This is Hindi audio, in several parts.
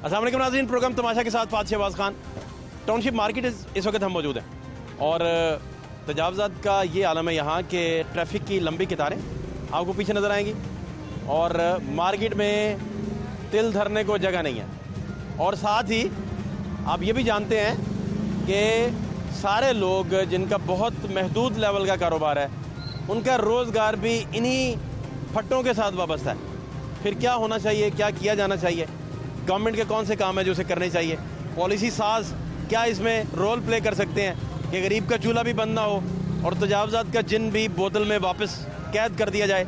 अस्सलाम वालेकुम नाज़रीन, प्रोग्राम तमाशा के साथ फात शहबाज खान। टाउनशिप मार्केट इस वक्त हम मौजूद हैं और तजावज़ात का ये आलम है यहाँ के ट्रैफिक की लंबी कतारें आपको पीछे नज़र आएंगी और मार्केट में तिल धरने को जगह नहीं है। और साथ ही आप ये भी जानते हैं कि सारे लोग जिनका बहुत महदूद लेवल का कारोबार है उनका रोज़गार भी इन्हीं फट्टों के साथ वाबस्ता है। फिर क्या होना चाहिए, क्या किया जाना चाहिए, गवर्नमेंट के कौन से काम है जो उसे करने चाहिए, पॉलिसी साज क्या इसमें रोल प्ले कर सकते हैं कि गरीब का चूल्हा भी बंद ना हो और तजावज़ात का जिन भी बोतल में वापस कैद कर दिया जाए।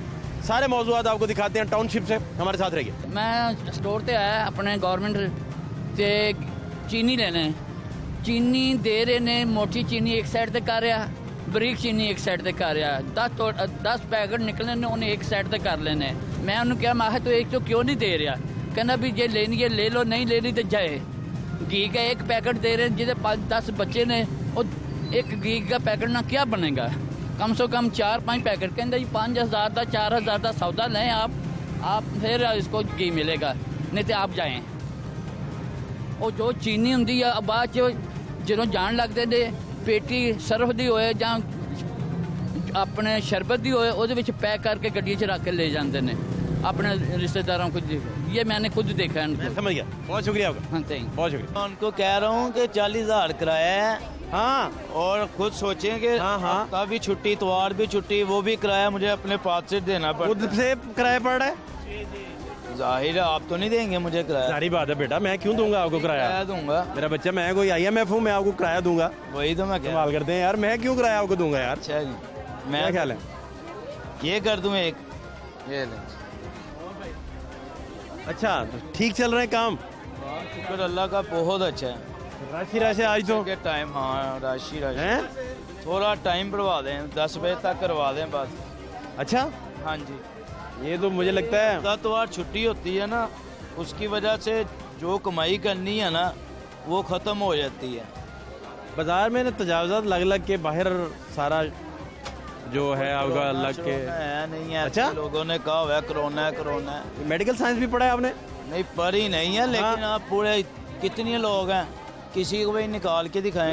सारे मौज़ूआत आपको दिखाते हैं टाउनशिप से, हमारे साथ रहिए। मैं स्टोर ते आया अपने गवर्नमेंट ते चीनी लेने, चीनी दे रहे ने, मोटी चीनी एक साइड ते कर रहा, बरीक चीनी एक साइड ते कर रहा। 10 पैकेट निकले ने उन्हें एक साइड ते कर लेने। मैं उन्हें क्या माहे तो एक तो क्यों नहीं दे रहा, कहना भी जे लेनी है ले लो, नहीं लेनी तो जाए। घी का एक पैकेट दे रहे हैं जिसे 5-10 बच्चे ने, और एक घी का पैकेट ना क्या बनेगा, कम से कम 4-5 पैकेट। कहते जी 5,000 का 4,000 का सौदा लें आप फिर इसको घी मिलेगा, नहीं तो आप जाएं। और जो चीनी होंगी है बाद जो जान लगते ने पेटी सरफ दी होए ਜਾਂ अपने शरबत दी होए ਉਹਦੇ ਵਿੱਚ पैक करके गड्डी 'ਚ रख के ले जाते हैं अपने रिश्तेदारों को। ये मैंने खुद देखा है। समझ गया, बहुत शुक्रिया आपका। हाँ थैंक। बहुत शुक्रिया। मैं उनको कह रहा हूँ कि 40,000 किराया है। हाँ, और खुद सोचें कि हफ्ता भी छुट्टी, इतवार भी छुट्टी, वो भी किराया मुझे अपने पास से देना पड़ता खुद से किराया पड़ रहा है। है। जाहिर है आप तो नहीं देंगे मुझे किराया। सारी बात है बेटा, मैं क्यों दूंगा आपको किराया? दूंगा। मेरा बच्चा, मैं कोई IMF हूँ मैं आपको किराया दूंगा? वही तो मैं सवाल करते हैं यार, मैं क्यों किराया आपको दूंगा यार? अच्छा जी, क्या ख्याल है? ये कर दूं एक, ये ले। अच्छा, तो ठीक चल रहे हैं काम? शुक्र अल्लाह का, बहुत अच्छा है। राशि आज तो के टाइम, हाँ राशि हैं? थोड़ा टाइम बढ़वा दें, 10 बजे तक करवा दें बस। अच्छा, हाँ जी। ये तो मुझे लगता है इतवार छुट्टी होती है ना, उसकी वजह से जो कमाई करनी है ना वो ख़त्म हो जाती है। बाजार में ना तजावज़ात लग लग के बाहर सारा जो है आपका लग के है नहीं है। अच्छा, लोगों ने कहा हुआ है कोरोना है, कोरोना है। मेडिकल साइंस भी पढ़ा है आपने? नहीं पढ़ी नहीं है, लेकिन आप पूरे कितने लोग हैं, किसी को भी निकाल के दिखाएं।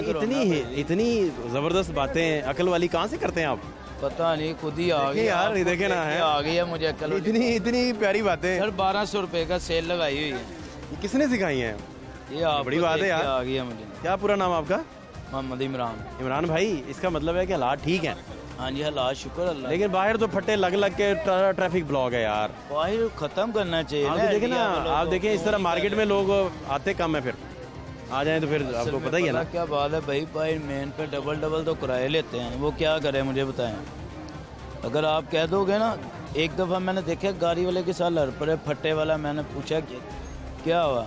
इतनी ज़बरदस्त बातें अकल वाली कहाँ से करते हैं आप? पता नहीं, खुद ही आ गई यार, ये देखे ना है, आ गई है मुझे अकल। इतनी प्यारी बातें। सर 1200 रुपए का सेल लगाई हुई है। ये किसने सिखाई है? ये आप बड़ी बात है यार। आ गई है मुझे। क्या पूरा नाम आपका? मोहम्मद इमरान। इमरान भाई, इसका मतलब है कि हालात ठीक हैं? हाँ जी, हालात शुक्र अल्लाह। लेकिन बाहर तो फट्टे लग लग के ट्रैफिक ब्लॉक है यार। बाहर खत्म करना चाहिए। आप देखें ना, आप देखें इस तरह मार्केट में लोग आते कम है, फिर आ जाएं तो फिर आपको पता ही है ना क्या बात है भाई मेन पे डबल तो किराए लेते हैं, वो क्या करें मुझे बताएं। अगर आप कह दोगे ना, एक दफ़ा मैंने देखा गाड़ी वाले के साथ लड़ पड़े फट्टे वाला, मैंने पूछा क्या हुआ,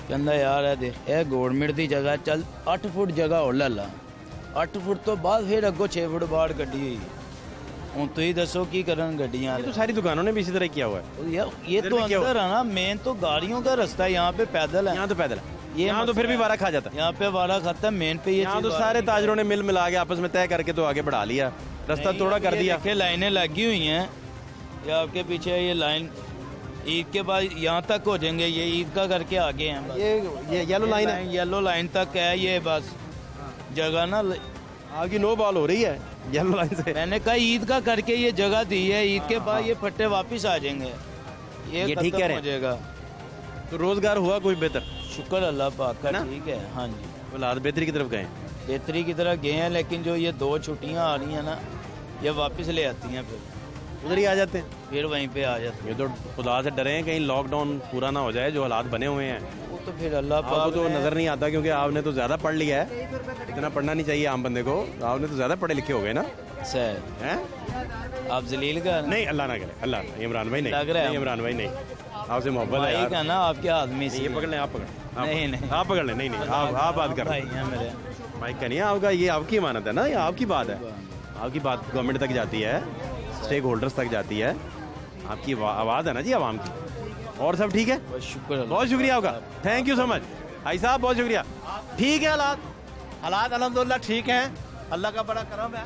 कहता यार है देख ये गवर्नमेंट की जगह, चल 8 फुट जगह और ला ला, 8 फुट तो बाद फिर अगो 6 फुट बाढ़ गड्डी हुई। हूँ तुम दसो की करन गड्डियाँ। तो सारी दुकानों ने भी इसी तरह किया हुआ है यार, ये तो अंदर है ना, मेन तो गाड़ियों का रास्ता है, यहाँ पे पैदल है। यहाँ तो पैदल है, ये यहाँ तो फिर भी वारा खा जाता है। यहाँ पे वारा खाता है, मेन पे ये यहाँ तो सारे ताजरों ने मिल मिला के आपस में तय करके तो आगे बढ़ा लिया, रास्ता थोड़ा कर दिया। देखिए लाइनें लगी हुई हैं, ये आपके पीछे ये लाइन ईद के बाद यहाँ तक हो जाएंगे, ये ईद का करके आगे हैं। ये येलो लाइन है, येलो लाइन तक है ये बस जगह ना। आपकी नो बॉल हो रही है येलो लाइन से। मैंने कहा ईद का करके ये जगह दी है, ईद के बाद ये फट्टे वापिस आ जाएंगे, ये ठीक कह रहे हो जाएगा। तो रोजगार हुआ कोई बेहतर? शुक्र अल्लाह पाक का, ठीक है। हाँ जी, हालात बेहतरी की तरफ गए? बेहतरी की तरफ गए हैं, लेकिन जो ये 2 छुट्टियाँ आ रही हैं ना, ये वापस ले आती हैं, फिर उधर ही आ जाते हैं, फिर वहीं पे आ जाते हैं। ये तो खुदा से डरे हैं कहीं लॉकडाउन पूरा ना हो जाए, जो हालात बने हुए हैं। वो तो फिर अल्लाह आपको पाक तो नजर नहीं आता क्योंकि आपने तो ज्यादा पढ़ लिया है, इतना पढ़ना नहीं चाहिए आम बंदे को, आपने तो ज्यादा पढ़े लिखे हो गए ना। सर हैं? आप जलील का नहीं, अल्लाह ना करे, अल्लाह ना। इमरान भाई नहीं, लग रहा है नहीं, इमरान भाई नहीं, आपसे मोहब्बत है यार। का ना आपके आदमी से। ये पकड़ लें, आप पकड़, नहीं आप पकड़ लें। नहीं, आप बात कर भाई हैं मेरे। माइक का नहीं है आपका, ये आपकी इमानत है ना, ये आपकी बात है, आपकी बात गवर्नमेंट तक जाती है, स्टेक होल्डर्स तक जाती है, आपकी आवाज़ है ना जी आवाम की। और सब ठीक है? शुक्र, बहुत शुक्रिया आपका, थैंक यू सो मच भाई साहब, बहुत शुक्रिया। ठीक है, हालात अल्हम्दुलिल्लाह ठीक हैं, अल्लाह का बड़ा करम है।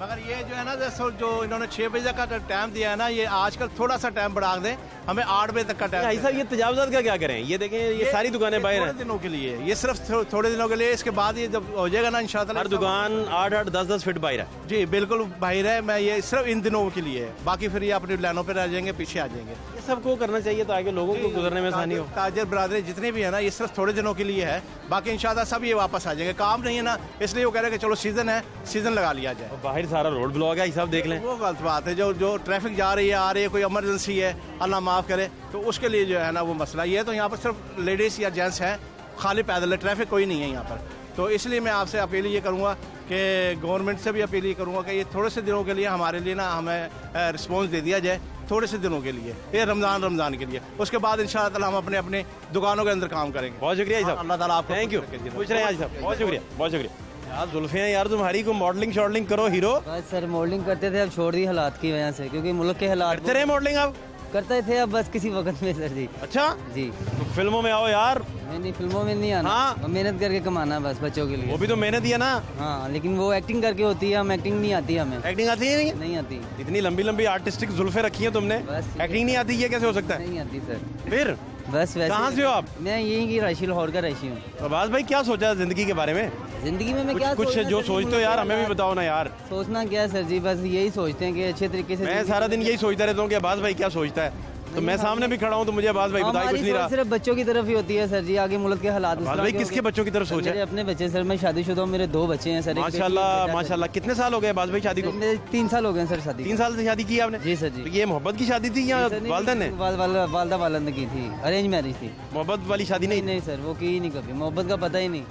मगर ये जो है ना जैसे जो इन्होंने 6 बजे का टाइम दिया है ना, ये आजकल थोड़ा सा टाइम बढ़ा दें, हमें 8 बजे तक का टाइम। भाई साहब ये तजावजात का क्या करें? ये देखें ये सारी दुकानें बाहर थोड़े हैं, दिनों के लिए, ये सिर्फ थोड़े दिनों के लिए। इसके बाद ये जब हो जाएगा ना इंशाल्लाह, हर दुकान 8-8 10-10 फीट बाहर है। जी बिल्कुल बाहर है। मैं ये सिर्फ इन दिनों के लिए है, बाकी फिर ये अपनी लाइनों पर आ जाएंगे, पीछे आ जाएंगे। ये सबको करना चाहिए ताकि लोगों को गुजरने में आसानी हो। ताजर बरादरी जितने भी है ना, ये सिर्फ थोड़े दिनों के लिए है, बाकी इंशाल्लाह सब ये वापस आ जाएंगे। काम नहीं है ना, इसलिए वो कह रहे हैं कि चलो सीजन है, सीजन लगा लिया जाए। और बाहर सारा रोड ब्लॉक है, ये सब देख लें। वो गलत बात है। जो ट्रैफिक जा रही है, आ रही है, कोई इमरजेंसी है, अल्लाह माफ़ करे, तो उसके लिए जो है ना वो मसला ये है। तो यहाँ पर सिर्फ लेडीज़ या जेंट्स हैं, खाली पैदल है, ट्रैफिक कोई नहीं है यहाँ पर। तो इसलिए मैं आपसे अपील ये करूँगा कि गवर्नमेंट से भी अपील ये करूँगा कि ये थोड़े से दिनों के लिए हमारे लिए ना हमें रिस्पॉन्स दे दिया जाए, थोड़े से दिनों के लिए, ये रमज़ान के लिए। उसके बाद इंशाअल्लाह हम अपने अपने दुकानों के अंदर काम करेंगे। बहुत शुक्रिया साहब, अल्लाह ताला आपको थैंक यू, खुश रखे। पूछ रहे हैं आज साहब, बहुत शुक्रिया, बहुत शुक्रिया। यार जुल्फे हैं यार तुम्हारी, को मॉडलिंग शॉडलिंग करो हीरो। बस सर मॉडलिंग करते थे, अब छोड़ दी हालात की वजह से, क्योंकि मुल्क के हालात करते रहे मॉडलिंग आप? करते थे, अब बस किसी वक्त में सर जी। अच्छा, जी तो फिल्मों में आओ यार। नहीं फिल्मों में नहीं आना, हाँ। अब मेहनत करके कमाना बस बच्चों के वो लिए। भी तो मेहनत ही है ना। हाँ लेकिन वो एक्टिंग करके होती है, हम एक्टिंग नहीं आती हमें। एक्टिंग आती है नहीं? नहीं आती, इतनी लंबी लंबी आर्टिस्टिक जुल्फे रखी हैं तुमने, बस। एक्टिंग नहीं आती, ये कैसे हो सकता है? नहीं आती सर। फिर बस वैसे कहाँ से हो आप? मैं यहीं की राशि, लाहौर का राशि हूँ। अब्बास भाई क्या सोचा है जिंदगी के बारे में? जिंदगी में मैं कुछ क्या कुछ सोचना जो सर जी, सोचते हो मुल्क यार के हमें भी हालात- बताओ ना यार। सोचना क्या है सर जी, बस यही सोचते हैं कि अच्छे तरीके से मैं जिंदगी सारा दिन गुजरे। यही सोचता रहता हूँ कि अब्बास भाई क्या सोचता है, तो मैं सामने भी खड़ा हूँ तो मुझे अब्बास भाई बताई कुछ हमारी नहीं सोच रहा। सिर्फ बच्चों की तरफ ही होती है सर जी, आगे मुल्क के हालात उस अब्बास तरह भाई के किसके हो गए। बच्चों की तरफ सोच मेरे है? अपने बच्चे सर, मैं शादीशुदा हूँ, मेरे 2 बच्चे हैं सर। एक बेटी, एक माशाल्लाह बेटा, सर। माशाल्लाह। कितने साल हो गए अब्बास भाई शादी को? मेरे 3 साल हो गए हैं सर शादी 3 साल से शादी की आपने? जी सर जी। तो ये मोहब्बत की शादी थी या सर, नहीं, वालदैन ने? वालदा वालद ने की थी, अरेंज मैरिज थी। मोहब्बत वाली शादी नहीं नहीं? नहीं सर, वो की ही नहीं कभी, मोहब्बत का पता ही नहीं।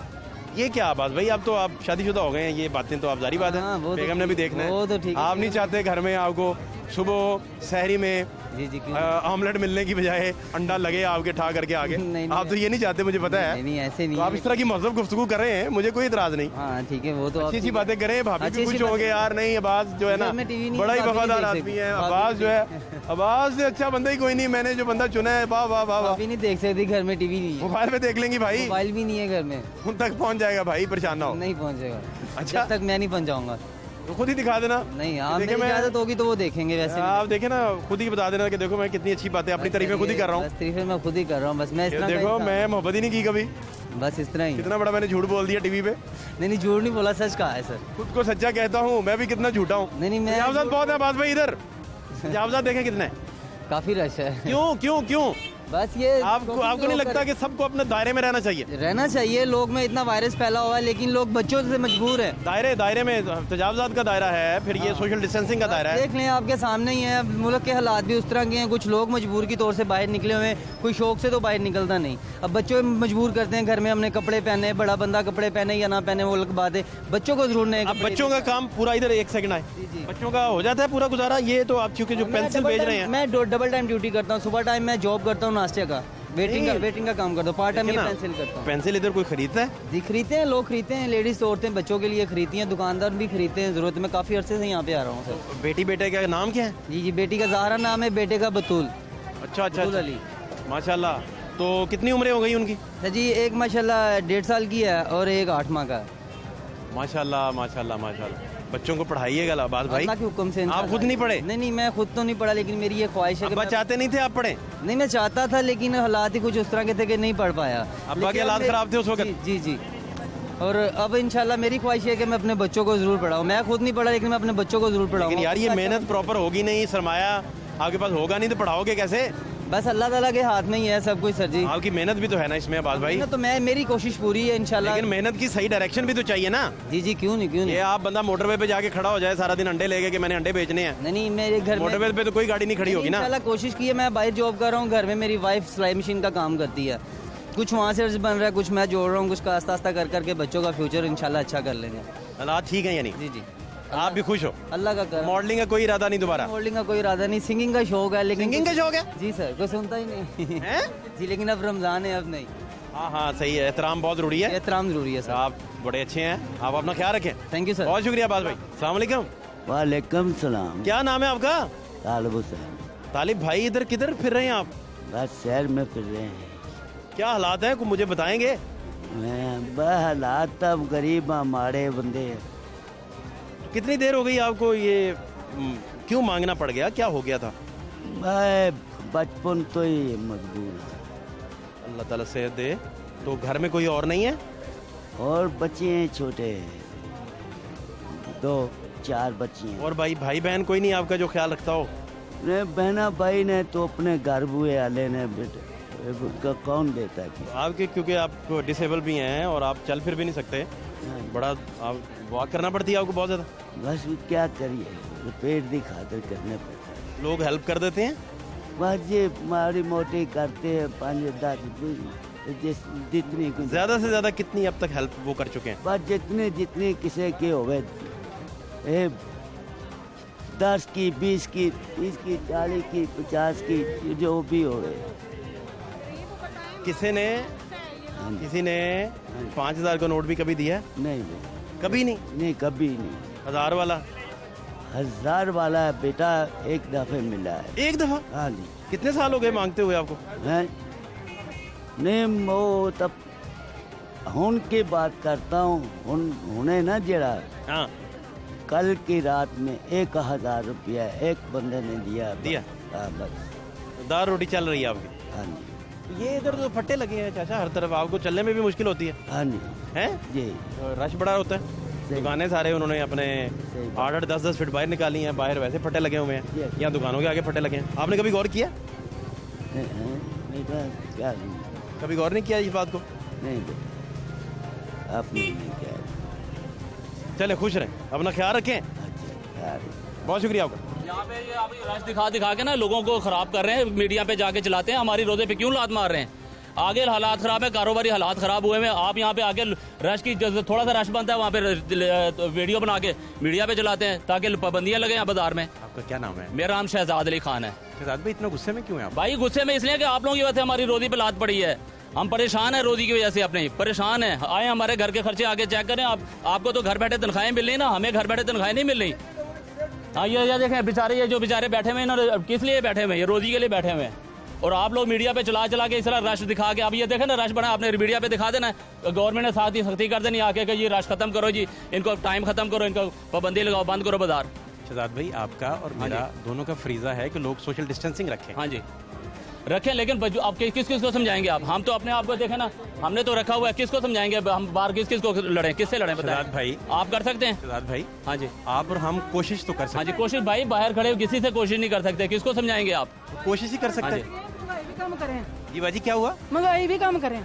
ये क्या अब्बास भाई, अब तो आप शादीशुदा हो गए हैं, ये बातें तो आप जारी बात हाँ, है, वो तो बेगम ने भी ठीक- देखना है। वो तो ठीक है। आप नहीं चाहते घर में आपको सुबह सहरी में जी जी क्यों? ऑमलेट मिलने की बजाय अंडा लगे आपके ठा करके आगे? नहीं, आप तो ये नहीं चाहते, मुझे पता है। नहीं नहीं ऐसे नहीं तो आप है। इस तरह की महजब गुफ्तगू कर रहे हैं, मुझे कोई इतराज नहीं। हाँ ठीक है, वो तो अच्छी आप अच्छी बातें करें, भाभी अच्छी भी खुश अच्छी होंगे बातें- यार। नहीं अब्बास जो है ना घर में टीवी नहीं बड़ा ही है, भाभी वफादार नहीं देख आदमी सकती। है। भाभी अब्बास नहीं जो है, अब्बास से अच्छा बंदा ही कोई नहीं, मैंने जो बंदा चुना है, वाह वाह वाह वाह। अभी नहीं देख सकती, घर में टीवी नहीं है, मोबाइल पे देख लेंगी भाई, मोबाइल भी नहीं है घर में। उन तक पहुंच जाएगा भाई, परेशान ना हो। नहीं पहुंचेगा, अच्छा। जब तक मैं नहीं पहुंच जाऊंगा। तो खुद ही दिखा देना। नहीं हाँ, देखे मेरी मैं- इजाजत होगी तो वो देखेंगे वैसे भी। आप देखे ना, खुद ही बता देना कि देखो मैं कितनी अच्छी बातें अपनी तारीफें खुद ही कर रहा हूँ। बस तारीफें मैं खुद ही कर रहा हूँ, बस मैं इस ये तरह का देखो इंसान- मैं मोहब्बत ही नहीं की कभी, बस इस तरह ही। कितना बड़ा मैंने झूठ बोल दिया टीवी पे। नहीं नहीं झूठ नहीं बोला, सच कहा है सर। खुद को सच्चा कहता हूँ, मैं भी कितना झूठा हूँ। नहीं नहीं मैं तजावजात बहुत है अब्बास भाई इधर, तजावजात देखें कितने। काफी रश है। क्यों क्यों क्यों? बस ये आपको नहीं लगता कि सबको अपने दायरे में रहना चाहिए? रहना चाहिए, लोग में इतना वायरस फैला हुआ है लेकिन लोग बच्चों से मजबूर है। दायरे में तजावजात का दायरा है, फिर ये सोशल डिस्टेंसिंग का दायरा है। देख लें आपके सामने ही है, मुल्क के हालात भी उस तरह के हैं, कुछ लोग मजबूर की तौर से बाहर निकले हुए हैं, कोई शौक से तो बाहर निकलता नहीं। अब बच्चों को मजबूर करते हैं घर में, हमने कपड़े पहने, बड़ा बंदा कपड़े पहने या ना पहने वो अलग बात है, बच्चों को जरूर नहीं। अब बच्चों का काम पूरा, इधर एक सेकंड आए, जी। बच्चों का हो जाता है पूरा गुजारा। ये तो आप चूंकि जो पेंसिल भेज रहे हैं, मैं डबल टाइम ड्यूटी करता हूँ, सुबह टाइम मैं जॉब करता हूँ नाश्ते का, वेटिंग का काम करता हूँ, पार्ट टाइम देखिए ये ना, पेंसिल करता हूँ। पेंसिल इधर कोई खरीदता है? जी खरीदते हैं, लोग खरीदते हैं, लेडीज औरतें बच्चों के लिए खरीदती हैं, दुकानदार भी खरीदते हैं, जरूरत में काफ़ी अरसे से यहाँ पे आ रहा हूँ सर। बेटी बेटे का नाम क्या है? जी जी, बेटी का ज़हरा नाम है, बेटे का बतूल। अच्छा अच्छा बतूल अच्छा। अली। माशाल्लाह। तो कितनी उम्रें हो गई उनकी? सर जी एक माशाल्लाह 1.5 साल की है और एक 8 माह का है। माशाल्लाह माशाल्लाह माशाल्लाह। बच्चों को पढ़ाइएगा अब्बास भाई, अल्लाह के हुक्म से। आप खुद नहीं पढ़े? नहीं नहीं मैं खुद तो नहीं पढ़ा, लेकिन मेरी ये ख्वाहिश है कि अब्बा मैं- चाहते नहीं थे आप पढ़े? नहीं मैं चाहता था लेकिन हालात ही कुछ उस तरह के थे कि नहीं पढ़ पाया। अब्बा लेकिन के हालात अब खराब थे उस वक्त? जी जी। और अब इंशाल्लाह मेरी ख्वाहिश है कि मैं अपने बच्चों को जरूर पढ़ाऊँ। मैं खुद नहीं पढ़ा लेकिन मैं अपने बच्चों को जरूर पढ़ाऊँ। लेकिन यार ये मेहनत प्रॉपर होगी नहीं, सरमाया आपके पास होगा नहीं तो पढ़ाओगे कैसे? बस अल्लाह ताला के हाथ में ही है सब कुछ सर जी। आपकी मेहनत भी तो है ना इसमें अब्बास भाई। तो मैं मेरी कोशिश पूरी है इंशाल्लाह। लेकिन मेहनत की सही डायरेक्शन भी तो चाहिए ना। जी जी क्यों नहीं ये आप बंदा मोटरवे पे जाके खड़ा हो जाए सारा दिन अंडे लेके कि मैंने अंडे बेचने हैं, नहीं मेरे घर में मोटरवे पे तो कोई गाड़ी नहीं खड़ी होगी ना। इंशाल्लाह कोशिश की है, मैं बाहर जॉब कर रहा हूँ, घर में मेरी वाइफ सिलाई मशीन का काम करती है, कुछ वहाँ से बन रहा है, कुछ मैं जोड़ रहा हूँ, कुछ का आस्ता आस्ता कर करके बच्चों का फ्यूचर इंशाल्लाह अच्छा कर लेंगे। हालात ठीक है यानी जी जी आप भी खुश हो? अल्लाह का कर। मॉडलिंग का कोई इरादा नहीं दोबारा? मॉडलिंग का कोई इरादा नहीं, सिंगिंग का शौक है लेकिन सिंगिंग का शौक है? जी सर, कोई सुनता ही नहीं हैं? जी, लेकिन अब रमजान है, अब नहीं। हाँ हाँ सही है, एहतराम बहुत जरूरी है। एहतराम जरूरी है सर। आप बड़े अच्छे हैं, आप अपना ख्याल रखें। Thank you sir. बहुत शुक्रिया अब्बास भाई। अस्सलाम वालेकुम। वालेकुम सलाम। क्या नाम है आपका? तालिब हुसैन। तालिब भाई इधर किधर फिर रहे हैं आप? बस शहर में फिर रहे हैं। क्या हालात हैं, कुछ मुझे बताएंगे? मैं बस हालात तब गरीब माड़े बंदे हैं। कितनी देर हो गई आपको ये क्यों मांगना पड़ गया, क्या हो गया था? मैं बचपन तो ही मजबूर हूँ। अल्लाह ताला सेहत दे। तो घर में कोई और नहीं है? और बच्चे हैं छोटे, 2-4 बच्चे हैं। और भाई बहन कोई नहीं आपका जो ख्याल रखता हो? ने बहना भाई ने तो अपने घर बुए आले ने बेटे, उसका कौन देता है? आपके क्योंकि आप डिसेबल भी हैं और आप चल फिर भी नहीं सकते, बड़ा आप वॉक करना पड़ती है आपको बहुत ज़्यादा। बस क्या करिए, पेट की खातिर करने पड़ता है। लोग हेल्प कर देते हैं? बस ये मारी मोटी करते हैं 5-10 जितनी ज़्यादा से ज़्यादा कितनी अब तक हेल्प वो कर चुके हैं? बस जितनी किसी के हो गए 10 की, 20 की, 30 की, 40 की, 50 की, जो भी हो गए। किसी ने 5,000 का नोट भी कभी दिया? नहीं कभी नहीं? नहीं कभी नहीं। 1,000 वाला? 1000 वाला बेटा एक दफे मिला है। एक दफा? हाँ जी। कितने साल हो गए मांगते हुए आपको? हैं? नहीं वो तब हुन की बात करता हूँ, हुने ना जरा हाँ। कल की रात में 1000 रुपया एक बंदे ने दिया। हाँ बस। दाल रोटी चल रही है आपकी? हाँ जी। ये इधर तो फट्टे लगे हैं चाचा हर तरफ, आपको चलने में भी मुश्किल होती है? हाँ जी। हैं? जी। रश बड़ा होता है, दुकानें सारे उन्होंने अपने 8-8, 10-10 फीट बाहर निकाली हैं, बाहर वैसे फट्टे लगे हुए हैं, यहाँ दुकानों के आगे फट्टे लगे हैं। आपने कभी गौर किया? बेटा क्या कभी गौर नहीं किया इस बात को? नहीं बेटा आपने नहीं किया। चले खुश रहें, अपना ख्याल रखें। अच्छा बहुत शुक्रिया आपका। यहाँ पे ये आप रश दिखा के ना लोगों को खराब कर रहे हैं, मीडिया पे जाके चलाते हैं, हमारी रोजे पे क्यों लात मार रहे हैं? आगे हालात खराब है, कारोबारी हालात खराब हुए हैं, आप यहाँ पे आके रश की थोड़ा सा रश बनता है वहाँ पे वीडियो बना के मीडिया पे चलाते हैं ताकि पाबंदियाँ लगे यहाँ बाजार में। आपका क्या नाम है? मेरा नाम शहजाद अली खान है। शहजाद भाई इतना गुस्से में क्यों है आप? भाई गुस्से में इसलिए कि आप लोगों की वजह से हमारी रोजी पे लात पड़ी है, हम परेशान है रोजी की वजह से, अपने परेशान है। आए हमारे घर के खर्चे आगे चेक करें आप, आपको तो घर बैठे तनख्वाहें मिल रही ना, हमें घर बैठे तनख्वाहें नहीं मिल रही। हाँ ये देखें बेचारे, ये जो बेचारे बैठे हुए हैं ना, किस लिए बैठे हुए हैं? ये रोजी के लिए बैठे हुए हैं। और आप लोग मीडिया पे चला के इस तरह रश दिखा के, अब ये देखें ना रश बना, आपने मीडिया पे दिखा देना, गवर्नमेंट ने साथ ही सख्ती कर देनी आके कि ये रश खत्म करो जी, इनको टाइम खत्म करो, इनको पाबंदी लगाओ, बंद करो बाजार। शहजाद भाई आपका और मेरा दोनों का फरीजा है कि लोग सोशल डिस्टेंसिंग रखें। हाँ जी रखें, लेकिन आप किस को समझाएंगे आप? हम तो अपने आप को देखें ना, हमने तो रखा हुआ है, किसको समझाएंगे हम? बाहर किस को लड़े, किससे लड़े? शहजाद भाई आप कर सकते हैं? शहजाद भाई हाँ जी। आप और हम कोशिश तो कर सकते हाँ जी कोशिश, भाई बाहर खड़े हो किसी से कोशिश नहीं कर सकते, किसको समझाएंगे आप? कोशिश ही कर सकते हाँ हैं। कम करें, जी बाजी क्या हुआ? महंगाई भी कम करें।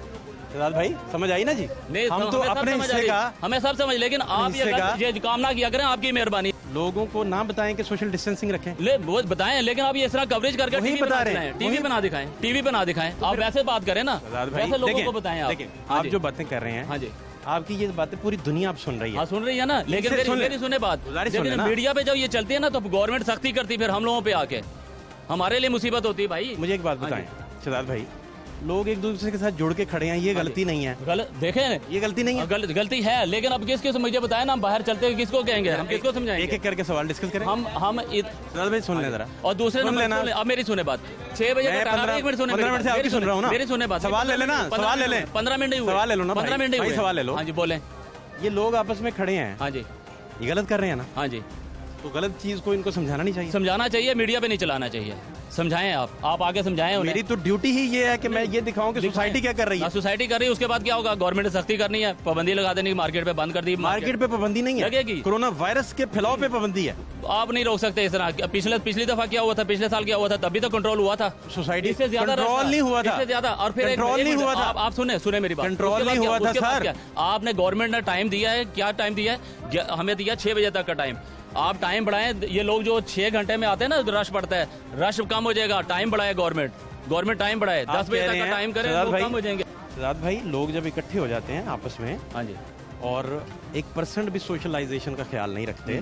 शहजाद भाई समझ आई ना जी? नहीं हम तो हमें सब अपने समझ हिस्से आ रही, का, हमें सब समझ, लेकिन आप ये काम ना किया करें, आपकी मेहरबानी। लोगों को ना बताएं कि सोशल डिस्टेंसिंग रखें। ले वो बताएं, लेकिन आप ये इस तरह कवरेज करके वही टीवी बता रहे बना हैं, टीवी बना दिखाएं, टीवी बना दिखाएं। आप वैसे बात करें ना, वैसे लोगों को बताएं आप। आप जो बातें कर रहे हैं, हाँ जी, आपकी ये बातें पूरी दुनिया आप सुन रही है। हाँ सुन रही है ना, लेकिन मेरी सुने बात, लेकिन मीडिया पे जब ये चलती है ना तो गवर्नमेंट सख्ती करती, फिर हम लोगों पे आके हमारे लिए मुसीबत होती है भाई। मुझे एक बात बताएं शहजाद भाई, लोग एक दूसरे के साथ जुड़ के खड़े हैं, ये गलती नहीं है? गलत देखें, ये गलती नहीं है? गलती है, लेकिन अब किसको मुझे बताया ना, हम बाहर चलते हैं किसको कहेंगे, हम किसको समझाएंगे? एक एक करके सवाल डिस्कस करें। हम शहजाद भाई सुन लें जरा, और दूसरे सुन लेना। अब मेरी सुने बात, 6 बजे का टाइम, 1 मिनट सुने, 15 मिनट से आपकी सुन रहा हूँ ना, मेरी सुने बात, सवाल ले लेना, सवाल ले लें, 15 मिनट ही हुए, सवाल ले लो ना, 15 मिनट ही हुए, सवाल ले लो। हाँ जी बोले। ये लोग आपस में खड़े हैं, हाँ जी, ये गलत कर रहे हैं ना? हाँ जी, तो गलत चीज को इनको समझाना नहीं चाहिए? समझाना चाहिए, मीडिया पे नहीं चलाना चाहिए। समझाएं आप आगे समझाएं उन्हें। मेरी तो ड्यूटी ही ये है कि मैं ये दिखाऊं कि सोसाइटी क्या कर रही है। सोसाइटी कर रही है, उसके बाद क्या होगा? गवर्नमेंट ने सख्ती करनी है, पाबंदी लगा देनी, मार्केट पे बंद कर दी। मार्केट पे पाबंदी नहीं है, लगेगी। कोरोना वायरस के फैलाव पे पाबंदी है। आप नहीं रोक सकते इस तरह। पिछली दफा क्या हुआ था, पिछले साल क्या हुआ था, तभी तो कंट्रोल हुआ था। सोसाइटी से ज्यादा कंट्रोल नहीं हुआ था, इससे ज्यादा। और फिर कंट्रोल नहीं हुआ था। आप सुने मेरी बात, कंट्रोल नहीं हुआ था सर। आपने गवर्नमेंट ने टाइम दिया है, क्या टाइम दिया है? हमें दिया 6 बजे तक का टाइम। आप टाइम बढ़ाएं, ये लोग जो 6 घंटे में आते हैं ना, रश पड़ता है, रश कम हो जाएगा। टाइम बढ़ाए गवर्नमेंट टाइम बढ़ाए, 10 बजे तक का टाइम करें, लोग कम हो जाएंगे। शहजाद भाई, लोग जब इकट्ठे हो जाते हैं आपस में, हाँ जी, और 1% भी सोशलाइजेशन का ख्याल नहीं रखते,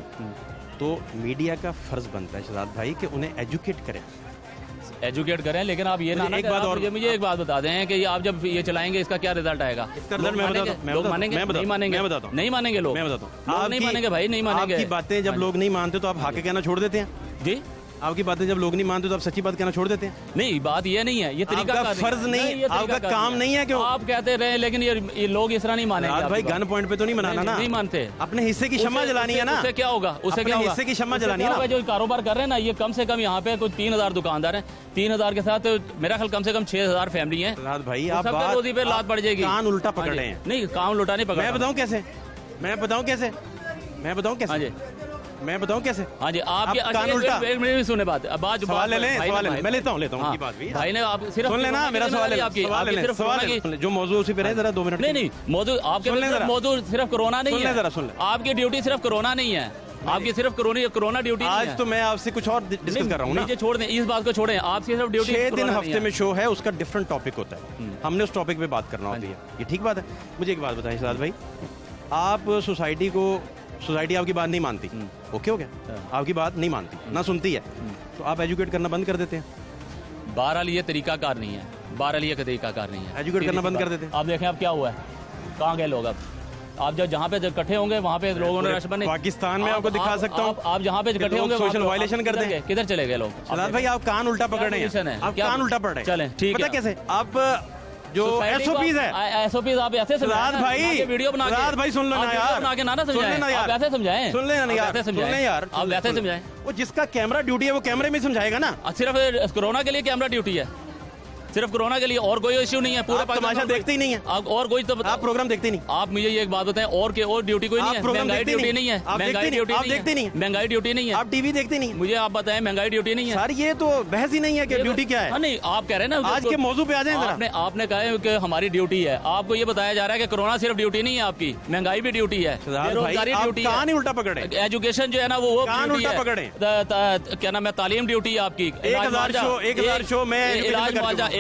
तो मीडिया का फर्ज बनता है शहजाद भाई कि उन्हें एजुकेट करें। एजुकेट करें, लेकिन आप ये ना एक बात और मुझे एक बात बता दें कि आप जब ये चलाएंगे इसका क्या रिजल्ट आएगा? लोग मानेंगे? नहीं मानेंगे, नहीं मानेंगे लोग, मैं बताता हूँ, नहीं मानेंगे भाई, नहीं मानेंगे। आपकी बातें जब लोग नहीं मानते तो आप हाके कहना छोड़ देते हैं जी? आपकी बातें जब लोग नहीं मानते तो आप सच्ची बात कहना छोड़ देते हैं? नहीं, बात ये नहीं है, ये तरीका आपका फर्ज नहीं, आपका काम नहीं है क्यों? आप कहते रहे, लेकिन ये लोग इस तरह नहीं मानेंगे। रात भाई आपकी गन पॉइंट पे तो नहीं मनाना ना, नहीं मानते। अपने हिस्से की क्षमा जलानी है ना। उससे क्या होगा? उससे क्या होगा? हिस्से की क्षमा उससे जलानी क्या है ना। होगा? जो कारोबार कर रहे हैं ना, ये कम से कम यहाँ पे कुछ 3000 दुकानदार हैं, 3000 के साथ मेरा ख्याल कम से कम 6000 फैमिली है। रात भाई तो आप सबके बात रोजी पे लात पड़ जाएगी। कान उल्टा पकड़ हाँ जी। रहे हैं। नहीं, कान उल्टा नहीं पकड़। मैं बताऊं कैसे? मैं बताऊं कैसे? मैं बताऊं कैसे? हाँ जी, मैं बताऊं कैसे? हाँ जी। आप आप कान उल्टा। एक मिनट में सुने बात। अब बात सवाल ले लें, भाई सवाल ले ने- लें। मैं लेता हूं हाँ, उनकी बात भी। भाई ने आप सिर्फ सुन लेना मेरा सवाल ले, आपकी सवाल ले लें, सिर्फ सवाल कोरोना ले की- लें। जो मौजूद उसी पे रहे जरा 2 मिनट। नहीं नहीं, मौजूद आपके सुन लें जरा। मौजूद सिर्फ कोरोना नहीं सुन लें है। जरा, सुन लें। आपकी ड्यूटी सिर्फ कोरोना नहीं है, आपकी सिर्फ कोरोना ड्यूटी नहीं आज है। तो मैं आपसे कुछ और डिस्कस कर रहा हूँ ना। नीचे छोड़ दें, इस बात को छोड़ें, आप सिर्फ ड्यूटी 6 दिन हफ्ते में शो है, उसका डिफरेंट टॉपिक होता है, हमने उस टॉपिक पे बात करना होती है। ये ठीक बात है? मुझे एक बात बताइए साद भाई, आप सोसाइटी आपकी बात नहीं मानती, ओके हो गया, आपकी बात नहीं मानती, ना सुनती है, तो आप एजुकेट करना बंद कर देते हैं। बहरहाल ये तरीकाकार नहीं है, बहरहाल ये तरीकाकार नहीं है। एजुकेट करना बंद कर देते हैं। आप देखें अब क्या हुआ है, कहाँ गए लोग अब? आप जहाँ पे इकट्ठे होंगे वहाँ पे लोगों ने रश बने। पाकिस्तान में आपको दिखा सकता हूँ, आप जहाँ पे इकट्ठे होंगे सोशल वायलेशन करते हैं। किधर चले गए लोग? सलाद भाई आप कान उल्टा पकड़ रहे पोजीशन हैं, है? आप क्या- कान उल्टा पकड़ रहे हैं। चलें, ठीक पता है। कैसे? आप जो एसओपीज है, एसओपीज आप ऐसे सलाद भाई, वीडियो बना के, सलाद भाई सुन लो ना आप वीडियो यार, बना के ना सुन समझाएं, लेना यार, आप वैसे समझाएं, सुन लेना आप यार, वैसे सुन समझाएं, ले यार, आप वैसे समझाएं। वो जिसका कैमरा ड्यूटी है वो कैमरे में समझाएगा ना। सिर्फ कोरोना के लिए कैमरा ड्यूटी है, सिर्फ कोरोना के लिए, और कोई इश्यू नहीं है। पूरा आप तमाशा देखते ही नहीं है, आप और कोई तो आप प्रोग्राम देखते ही नहीं। आप मुझे ये एक बात बताएं, और ड्यूटी कोई नहीं आप है? प्रोग्राम महंगाई देखते ड्यूटी नहीं। नहीं है, आप महंगाई देखते ड्यूटी नहीं, आप नहीं देखते नहीं। है, महंगाई ड्यूटी नहीं है। आप टीवी देखते नहीं। मुझे आप बताएं, महंगाई ड्यूटी नहीं है सर ये तो बहस ही नहीं है कि ड्यूटी क्या हाँ है। नहीं, आप कह रहे हैं ना आज के मौजू पे आ जाएं जरा। आपने कहा है कि हमारी ड्यूटी है, आपको ये बताया जा रहा है कि कोरोना सिर्फ ड्यूटी नहीं है आपकी, महंगाई भी ड्यूटी है, बेरोजगारी आप ड्यूटी कान ही है, उल्टा पकड़े, एजुकेशन जो है ना वो कान duty उल्टा है। पकड़े। क्या नाम है, तालीम ड्यूटी है आपकी। 1000 शो मैं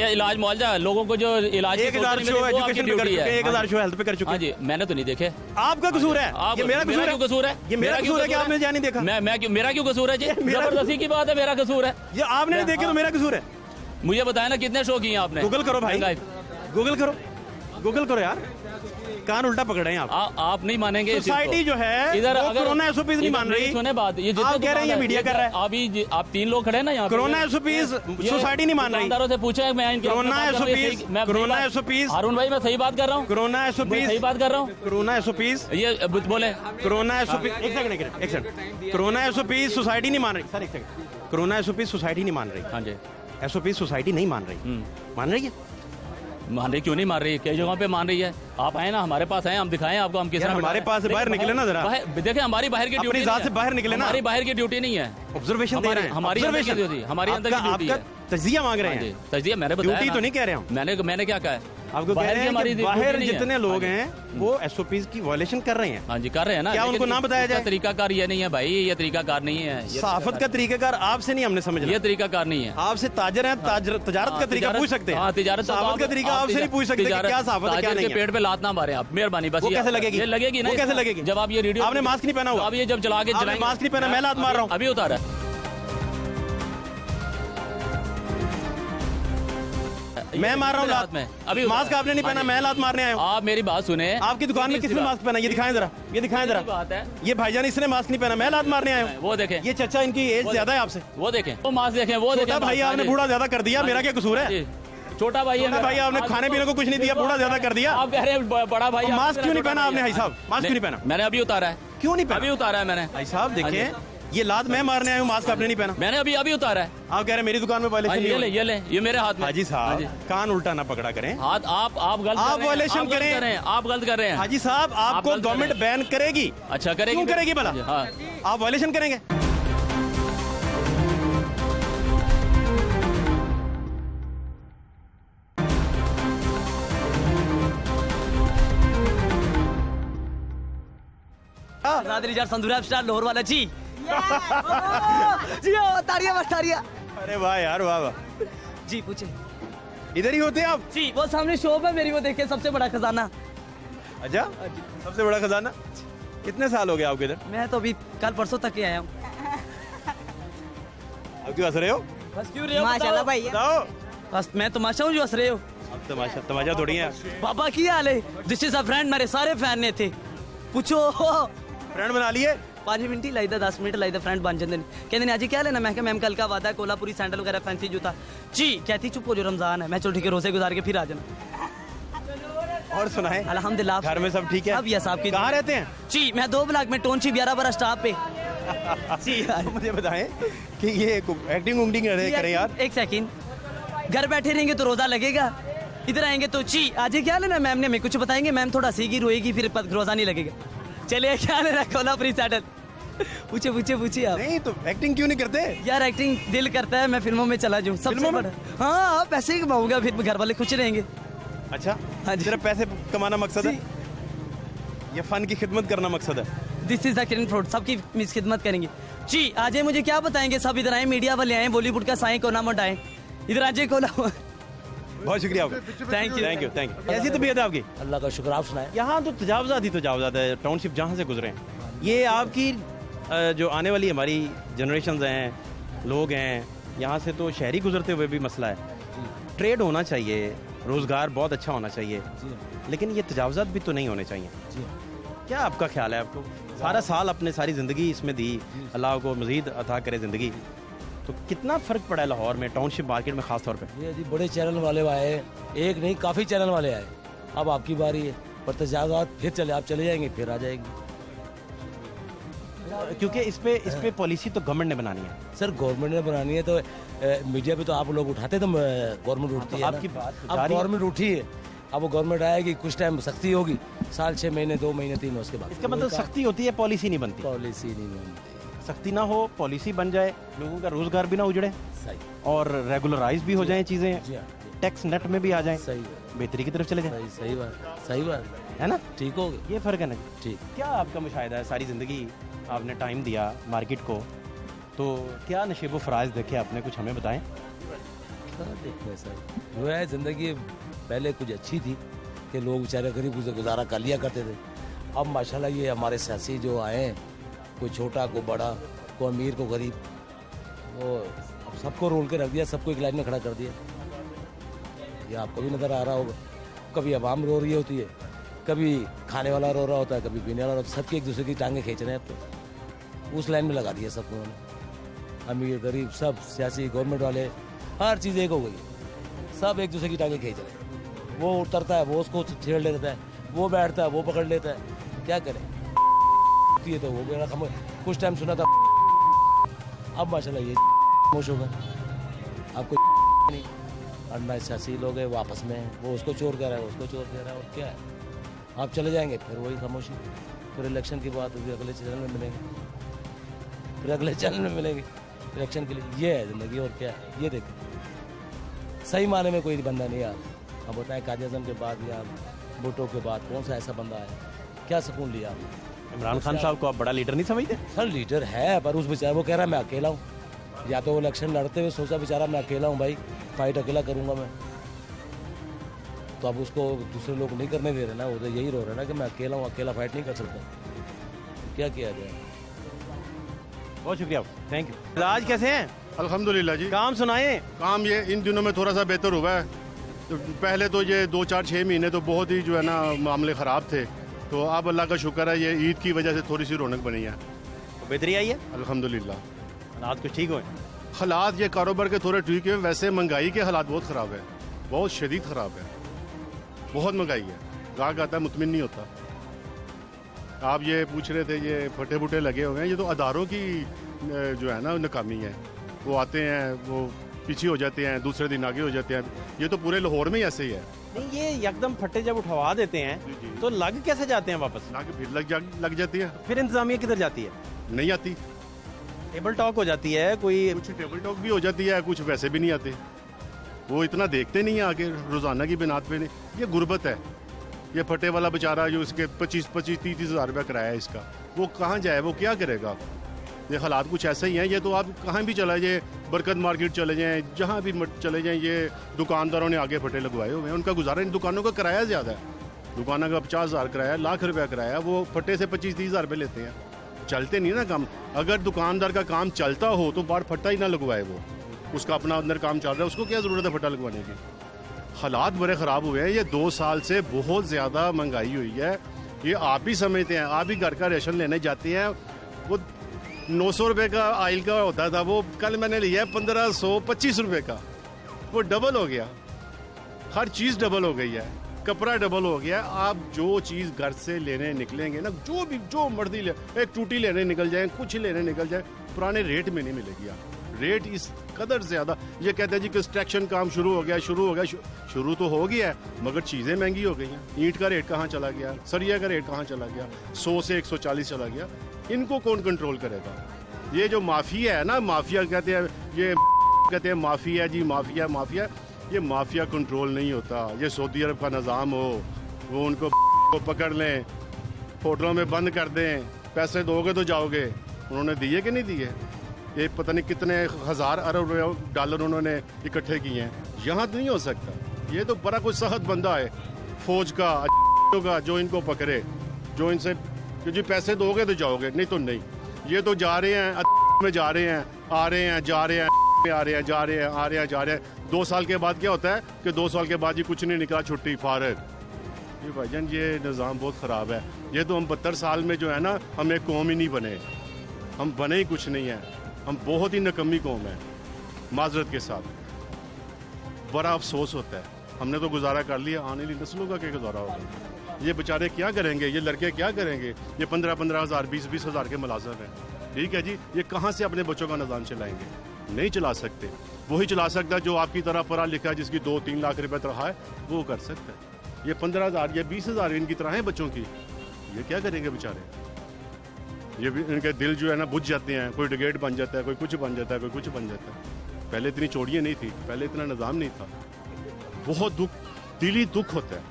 इलाज मुआवजा लोगों को जो इलाज 1000 शो एजुकेशन पे कर चुके हैं, 1000 शो हेल्थ पे कर चुके हाँ हैं। जी, मैंने तो नहीं देखे। आपका कसूर है, ये मेरा कसूर क्यों कसूर है? ये मेरा कसूर है कि आपने जानी देखा। मेरा क्यों कसूर है जी? जबरदस्ती की बात है, मेरा कसूर है। ये आपने नहीं देखे तो मेरा कसूर है। मुझे बताया ना कितने शो किए आपने? गूगल करो भाई, गूगल करो, गूगल करो यार, कान उल्टा पकड़े हैं आप। आप नहीं मानेंगे इस चीज को। सोसाइटी जो है इधर वो अगर कोरोना एसओपीज नहीं मान रही। सुने बात, ये जितने आप कह रहे हैं ये दुकानदार- मीडिया कर रहा है। आप 3 लोग खड़े हैं ना यहाँ पे। कोरोना एसओपीज सोसाइटी नहीं मान रही। दुकानदारों से पूछा मैं इनके कोरोना बात कर रहा हूँ, ये एसओपीज, सही- मैं- कोरोना सही बात- एसओपीज, हारून भाई मैं सही बात कर रहा हूँ, कोरोना मैं एसओपीज, सही बात कर रहा हूँ। कोरोना एसओपीज, ये बोले कोरोना एसओपीज, एक सेकंड, कोरोना एसओपीज सोसाइटी नहीं मान रही। सर एक सेकंड, कोरोना एसओपीज सोसाइटी नहीं मान रही। हाँ जी, एसओपीज सोसाइटी नहीं मान रही, मान रही है? मान रही क्यों नहीं मान रही? कई जगहों पे मान रही है। आप आए ना हमारे पास, आए हम दिखाएं आपको, हम किस यार, तरह हमारे पास से बाहर निकले ना जरा। देखिए हमारी बाहर की अपनी ड्यूटी जात से बाहर निकले ना। हमारी बाहर की ड्यूटी नहीं है, ऑब्जर्वेशन दे रहे हैं, हमारी अंदर की ड्यूटी, हमारी अंदर की ड्यूटी है। तजिया मांग रहे हाँ जी, हैं, तजदिया मैंने बताया ड्यूटी ना। तो नहीं कह रहे हम। मैंने क्या कहा है? आपको कह बाहर रहे की हैं हमारी कि ड्यूटी बाहर नहीं है। जितने हाँ लोग जी। हैं वो एसओपीज की वायलेशन कर रहे हैं। हाँ जी, कर रहे हैं ना। क्या लेकिन उनको ना बताया इसका जाए? तरीकाकार ये नहीं है भाई, ये तरीकाकार नहीं है। ये सहाफत का तरीकाकार आपसे नहीं हमने समझ ये तरीकाकार नहीं है। आपसे ताजर हैं, तजारत का तरीका पूछ सकते हैं। हाँ, तिजारत तो सहाफत आप- का तरीका आप आपसे नहीं पूछ सकते कि तिजारत- क्या सहाफत है क्या ताजिर नहीं के है। पेट पे लात ना मारे आप, मेहरबानी बस। वो कैसे लगेगी? ये लगेगी ना, वो कैसे लगेगी? जब आप ये वीडियो आपने मास्क नहीं पहना हुआ। अब ये जब चला के आपने चलाएंगे, मास्क नहीं पहना, मैं लात मार रहा हूँ। अभी उतारा है। मैं मार रहा हूँ हाथ लात में अभी मास्क आपने नहीं पहना, मैं लात मारने आया हूँ। आप मेरी बात सुने। आपकी दुकान में किसने मास्क पहना? ये दिखाएं जरा, ये दिखाएं जरा। बात है, ये भाईजान इसने मास्क नहीं पहना, मैं लात मारने आया हूँ। वो देखें, ये चचा इनकी एज ज्यादा है आपसे। वो देखें, वो मास्क देखें, वो देखें। छोटा भाई आपने बूढ़ा ज्यादा कर दिया, मेरा क्या कसूर है? छोटा भाई है भाई आपने खाने पीने को कुछ नहीं दिया, बूढ़ा ज्यादा कर दिया। आप कह रहे हैं बड़ा भाई। मास्क क्यों नहीं पहना आपने भाई साहब? मास्क क्यों नहीं पहना? मैंने अभी उतारा है। क्यों नहीं पहना? अभी उतारा है मैंने भाई साहब देखें, ये लात मैं मारने आया हूँ, मास्क आपने नहीं पहना। मैंने अभी उतारा है। आप कह रहे हैं मेरी दुकान में हाँ वायलेशन जी, ये ले ये मेरे हाथ में। हाजी साहब कान उल्टा ना पकड़ा करें। हाथ आप गलत आप कर रहे हैं, वायलेशन आप गलत करें। कर रहे हैं, आप गलत कर रहे हैं। हाजी साहब आपको गलत कर गवर्नमेंट रहे बैन करेगी। अच्छा करेगी? क्यों करेगी भला? हाँ, आप वायलेशन करेंगे? नादरी संधुरा स्टार लाहौर वाला जी जी तारिया बस तारिया। अरे वाह यार, वाह वाह। जी पूछे। इधर ही होते हैं आप? जी वो सामने शॉप है मेरी, वो देखे सबसे बड़ा खजाना। अच्छा, सबसे बड़ा खजाना। कितने साल हो गए आपके इधर? मैं तो अभी कल परसों तक ही आया हूँ। आप क्यों हंस रहे हो? बस क्यों रहे हो? माशाल्लाह भाई बताओ। बस मैं तमाशा हूँ जो हंस रहे हो। अब तमाशा थोड़ी है। बाबा की हाल है? दिस इज अ फ्रेंड, मेरे सारे फैन ने थे। पूछो। फ्रेंड बना लिए? 5 मिनट ही लाइदा 10 मिनट लाइदा फ्रेंड बन जाते हैं कहते हैं अजी क्या लेना मैं मैम कल का वादा है कोलापुरी सैंडल वगैरह फैंसी जूता जी कहती चुप हो जो रमजान है मैं चलो ठीक है रोजे गुजार के फिर आ जाना और सुनाएं अल्हम्दुलिल्लाह घर में सब ठीक है? सब यस आपकी कहाँ रहते हैं? जी मैं 2 ब्लॉक में टाउनशिप 11 बड़ा स्टॉप पे जी तो मुझे बताएं कि ये एक्टिंग उंगटिंग करें यार। एक सेकंड घर बैठे रहेंगे तो रोजा लगेगा इधर आएंगे तो जी आज ये क्या लेना मैम ने हमें कुछ बताएंगे मैम थोड़ा सीगी रोएगी फिर रोजा नहीं लगेगा चलिए क्या लेना कोलापुरी सैंडल पूछिए आप नहीं तो एक्टिंग क्यों नहीं करते? यार एक्टिंग दिल करता है मैं फिल्मों में चला जाऊँ सबसे फिल्मों में? बड़ा हाँ पैसे ही कमाऊंगा फिर घर वाले खुश रहेंगे अच्छा हाँ जी। सिर्फ पैसे कमाना मकसद है या फन की खिदमत करना मकसद है? This is the Kiran fruit सबकी खिदमत करेंगे जी आज ये मुझे क्या बताएंगे सब इधर आए मीडिया वाले आए बॉलीवुड का साईं को नाम उठाए इधर आज को बहुत शुक्रिया आपका। थैंक यू कैसी तबीयत है आपकी? अल्लाह का शुक्र, आप सुनाएं। यहाँ तो तजावजात है टाउनशिप जहाँ से गुजरे हैं ये आपकी जो आने वाली हमारी जनरेशन हैं लोग हैं यहाँ से तो शहरी गुजरते हुए भी मसला है। ट्रेड होना चाहिए रोज़गार बहुत अच्छा होना चाहिए लेकिन ये तजावजात भी तो नहीं होने चाहिए। क्या आपका ख्याल है? आपको सारा साल अपने सारी ज़िंदगी इसमें दी अल्लाह को मज़ीद अता करे ज़िंदगी तो कितना फ़र्क पड़ा है लाहौर में टाउनशिप मार्केट में ख़ास तौर पे? ये जी बड़े चैनल वाले आए एक नहीं काफ़ी चैनल वाले आए अब आपकी बारी है पर तजावजात फिर चले आप चले जाएंगे फिर आ जाएंगे क्योंकि इस पे पॉलिसी तो गवर्नमेंट ने बनानी है। सर गवर्नमेंट ने बनानी है तो मीडिया पे तो आप लोग उठाते तो गवर्नमेंट उठती है आपकी बात अब गवर्नमेंट उठी है अब वो गवर्नमेंट आएगी कुछ टाइम सख्ती होगी साल 6 महीने 2 महीने 3 उसके बाद इसका मतलब सख्ती होती है पॉलिसी नहीं बनती। पॉलिसी नहीं बनती सख्ती ना हो पॉलिसी बन जाए लोगों का रोजगार भी ना उजड़े सही और रेगुलराइज भी हो जाएं चीजें जी हाँ टैक्स नेट में भी आ जाएं सही बेहतरी की तरफ चले जाएं सही बात है ना? ठीक हो गया ये फर्क है ना? ठीक क्या आपका मुशाहिदा है? सारी जिंदगी आपने टाइम दिया मार्केट को तो क्या नशेब व फराज देखे आपने कुछ हमें बताएं? क्या देखते हैं सर जो है ज़िंदगी पहले कुछ अच्छी थी कि लोग बेचारे गरीब से गुजारा कर लिया करते थे अब माशाल्लाह ये हमारे सियासी जो आए हैं कोई छोटा कोई बड़ा कोई अमीर को गरीब वो अब सबको रोल के रख दिया सबको एक लाइन में खड़ा कर दिया ये आपको भी नज़र आ रहा होगा कभी आवाम रो रही होती है कभी खाने वाला रो रहा होता है कभी पीने वाला होता है सबके एक दूसरे की टांगें खींच रहे हैं अब तो उस लाइन में लगा दिया सबको उन्होंने अमीर गरीब सब सियासी गवर्नमेंट वाले हर चीज़ एक हो गई सब एक दूसरे की टांगें खींच रहे हैं वो उतरता है वो उसको छेड़ लेता है वो बैठता है वो पकड़ लेता है क्या करें है तो वो मेरा कुछ टाइम सुना था अब माशाल्लाह ये खामोश होगा आपको नहीं और मैं सियासी लोग हैं वो आपस में वो उसको चोर कह रहा है उसको चोर कह रहा है और क्या है आप चले जाएंगे फिर वही खामोशी फिर इलेक्शन की बात होगी अगले चैनल में मिलेंगे फिर अगले चैनल में मिलेंगे इलेक्शन के लिए ये है ज़िंदगी और क्या है ये देखें सही माने में कोई बंदा नहीं आ अब बताएं काजी आज़म के बाद या भुट्टो के बाद कौन सा ऐसा बंदा है क्या सुकून लिया आपने? इमरान खान साहब को आप बड़ा लीडर नहीं समझते? सर लीडर है पर उस बेचारे वो कह रहा है मैं अकेला हूँ या तो वो इलेक्शन लड़ते हुए सोचा बेचारा मैं अकेला हूँ भाई फाइट अकेला करूँगा मैं तो अब उसको दूसरे लोग नहीं करने दे रहे ना वो तो यही रो रहे ना कि मैं अकेला हूँ अकेला फाइट नहीं कर सकता क्या किया जाए। बहुत शुक्रिया थैंक यू। आज कैसे हैं? अल्हम्दुलिल्लाह जी काम सुनाए। काम ये इन दिनों में थोड़ा सा बेहतर हुआ है तो पहले तो ये 2-4-6 महीने तो बहुत ही जो है ना मामले ख़राब थे तो अब अल्लाह का शुक्र है ये ईद की वजह से थोड़ी सी रौनक बनी है तो बेहतरी आई है अल्हम्दुलिल्लाह हालात कुछ ठीक हुए हालात ये कारोबार के थोड़े ठीक है वैसे महंगाई के हालात बहुत ख़राब है बहुत शदीद ख़राब है बहुत महंगाई है गाहक आता है मुतमिन नहीं होता। आप ये पूछ रहे थे ये फटे फुटे लगे हुए हैं ये तो अदारों की जो है ना नाकामी है वो आते हैं वो पीछे हो जाते हैं दूसरे दिन आगे हो जाते हैं ये तो पूरे लाहौर में ही ऐसे ही है। नहीं ये एकदम फट्टे जब उठवा देते हैं तो लग कैसे जाते हैं वापस? लाके फिर लग जाती है फिर इंतजामिया किधर जाती है? नहीं आती टेबल टॉक हो जाती है कोई कुछ टेबल टॉक भी हो जाती है कुछ वैसे भी नहीं आते वो इतना देखते नहीं है आगे रोज़ाना की बिनात पे नहीं ये गुर्बत है ये फटे वाला बेचारा जो इसके 25-30 हज़ार रुपया किराया है इसका वो कहाँ जाए वो क्या करेगा। ये हालात कुछ ऐसे ही हैं ये तो आप कहाँ भी चले जाए बरकत मार्केट चले जाएँ जहाँ भी चले जाएँ ये दुकानदारों ने आगे फटे लगवाए हुए हैं उनका गुजारा इन दुकानों का किराया ज़्यादा है दुकानों का 50,000 किराया लाख रुपया किराया वो फटे से 25-30 हज़ार रुपये लेते हैं चलते नहीं ना काम। अगर दुकानदार का काम चलता हो तो बाहर फट्टा ही ना लगवाए वो उसका अपना अंदर काम चल रहा है उसको क्या ज़रूरत है फट्टा लगवाने की। हालात बड़े ख़राब हुए हैं ये 2 साल से बहुत ज़्यादा महंगाई हुई है ये आप भी समझते हैं आप भी घर का राशन लेने जाते हैं वो 900 रुपये का ऑयल का होता था, वो कल मैंने लिया है 1525 रुपये का। वो डबल हो गया, हर चीज़ डबल हो गई है, कपड़ा डबल हो गया। आप जो चीज़ घर से लेने निकलेंगे ना, जो मर्जी ले, एक टूटी लेने निकल जाए, कुछ लेने निकल जाए, पुराने रेट में नहीं मिलेगी। आप रेट इस कदर ज़्यादा, ये कहते हैं जी कंस्ट्रक्शन काम शुरू हो गया, शुरू तो हो गया है, मगर चीज़ें महंगी हो गई हैं। ईंट का रेट कहाँ चला गया, सरिया का रेट कहाँ चला गया, 100 से 140 चला गया। इनको कौन कंट्रोल करेगा? ये जो माफिया है ना, माफिया कहते हैं, ये कहते हैं माफिया जी, माफिया, ये माफिया कंट्रोल नहीं होता। ये सऊदी अरब का निज़ाम हो, वो उनको पकड़ लें, होटलों में बंद कर दें, पैसे दोगे तो जाओगे। उन्होंने दिए कि नहीं दिए? ये पता नहीं कितने हज़ार अरब डॉलर उन्होंने इकट्ठे किए हैं। यहाँ तो नहीं हो सकता। ये तो बड़ा कोई सख्त बंदा है फौज का, जो इनको पकड़े, जो इनसे कि जी पैसे दोगे तो जाओगे, नहीं तो नहीं। ये तो जा रहे हैं में जा रहे हैं, आ रहे हैं, जा रहे हैं, आ रहे हैं, जा रहे हैं, आ रहे हैं, जा रहे हैं। 2 साल के बाद क्या होता है कि 2 साल के बाद ही कुछ नहीं निकला, छुट्टी, फारग। ये भाईजान ये निज़ाम बहुत ख़राब है। ये तो हम 72 साल में जो है ना, हम एक कौम ही नहीं बने, हम बने ही कुछ नहीं है। हम बहुत ही नकम्मी कौम है, माजरत के साथ। बड़ा अफसोस होता है, हमने तो गुजारा कर लिया, आने वाली नस्लों का क्या गुजारा होगा? ये बेचारे क्या करेंगे, ये लड़के क्या करेंगे? ये 15-15 हज़ार, 20-20 हज़ार के मुलाजिम हैं, ठीक है जी। ये कहाँ से अपने बच्चों का निज़ाम चलाएंगे? नहीं चला सकते। वही चला सकता है जो आपकी तरह पढ़ा लिखा है, जिसकी 2-3 लाख रुपए तनख्वाह है, वो कर सकता है। ये 15 हज़ार या 20 हज़ार इनकी तरह है बच्चों की, ये क्या करेंगे बेचारे? ये भी इनके दिल जो है ना बुझ जाते हैं। कोई ब्रिगेड बन जाता है, कोई कुछ बन जाता है, कोई कुछ बन जाता है। पहले इतनी चोरियाँ नहीं थी, पहले इतना निज़ाम नहीं था। बहुत दिली दुख होता है,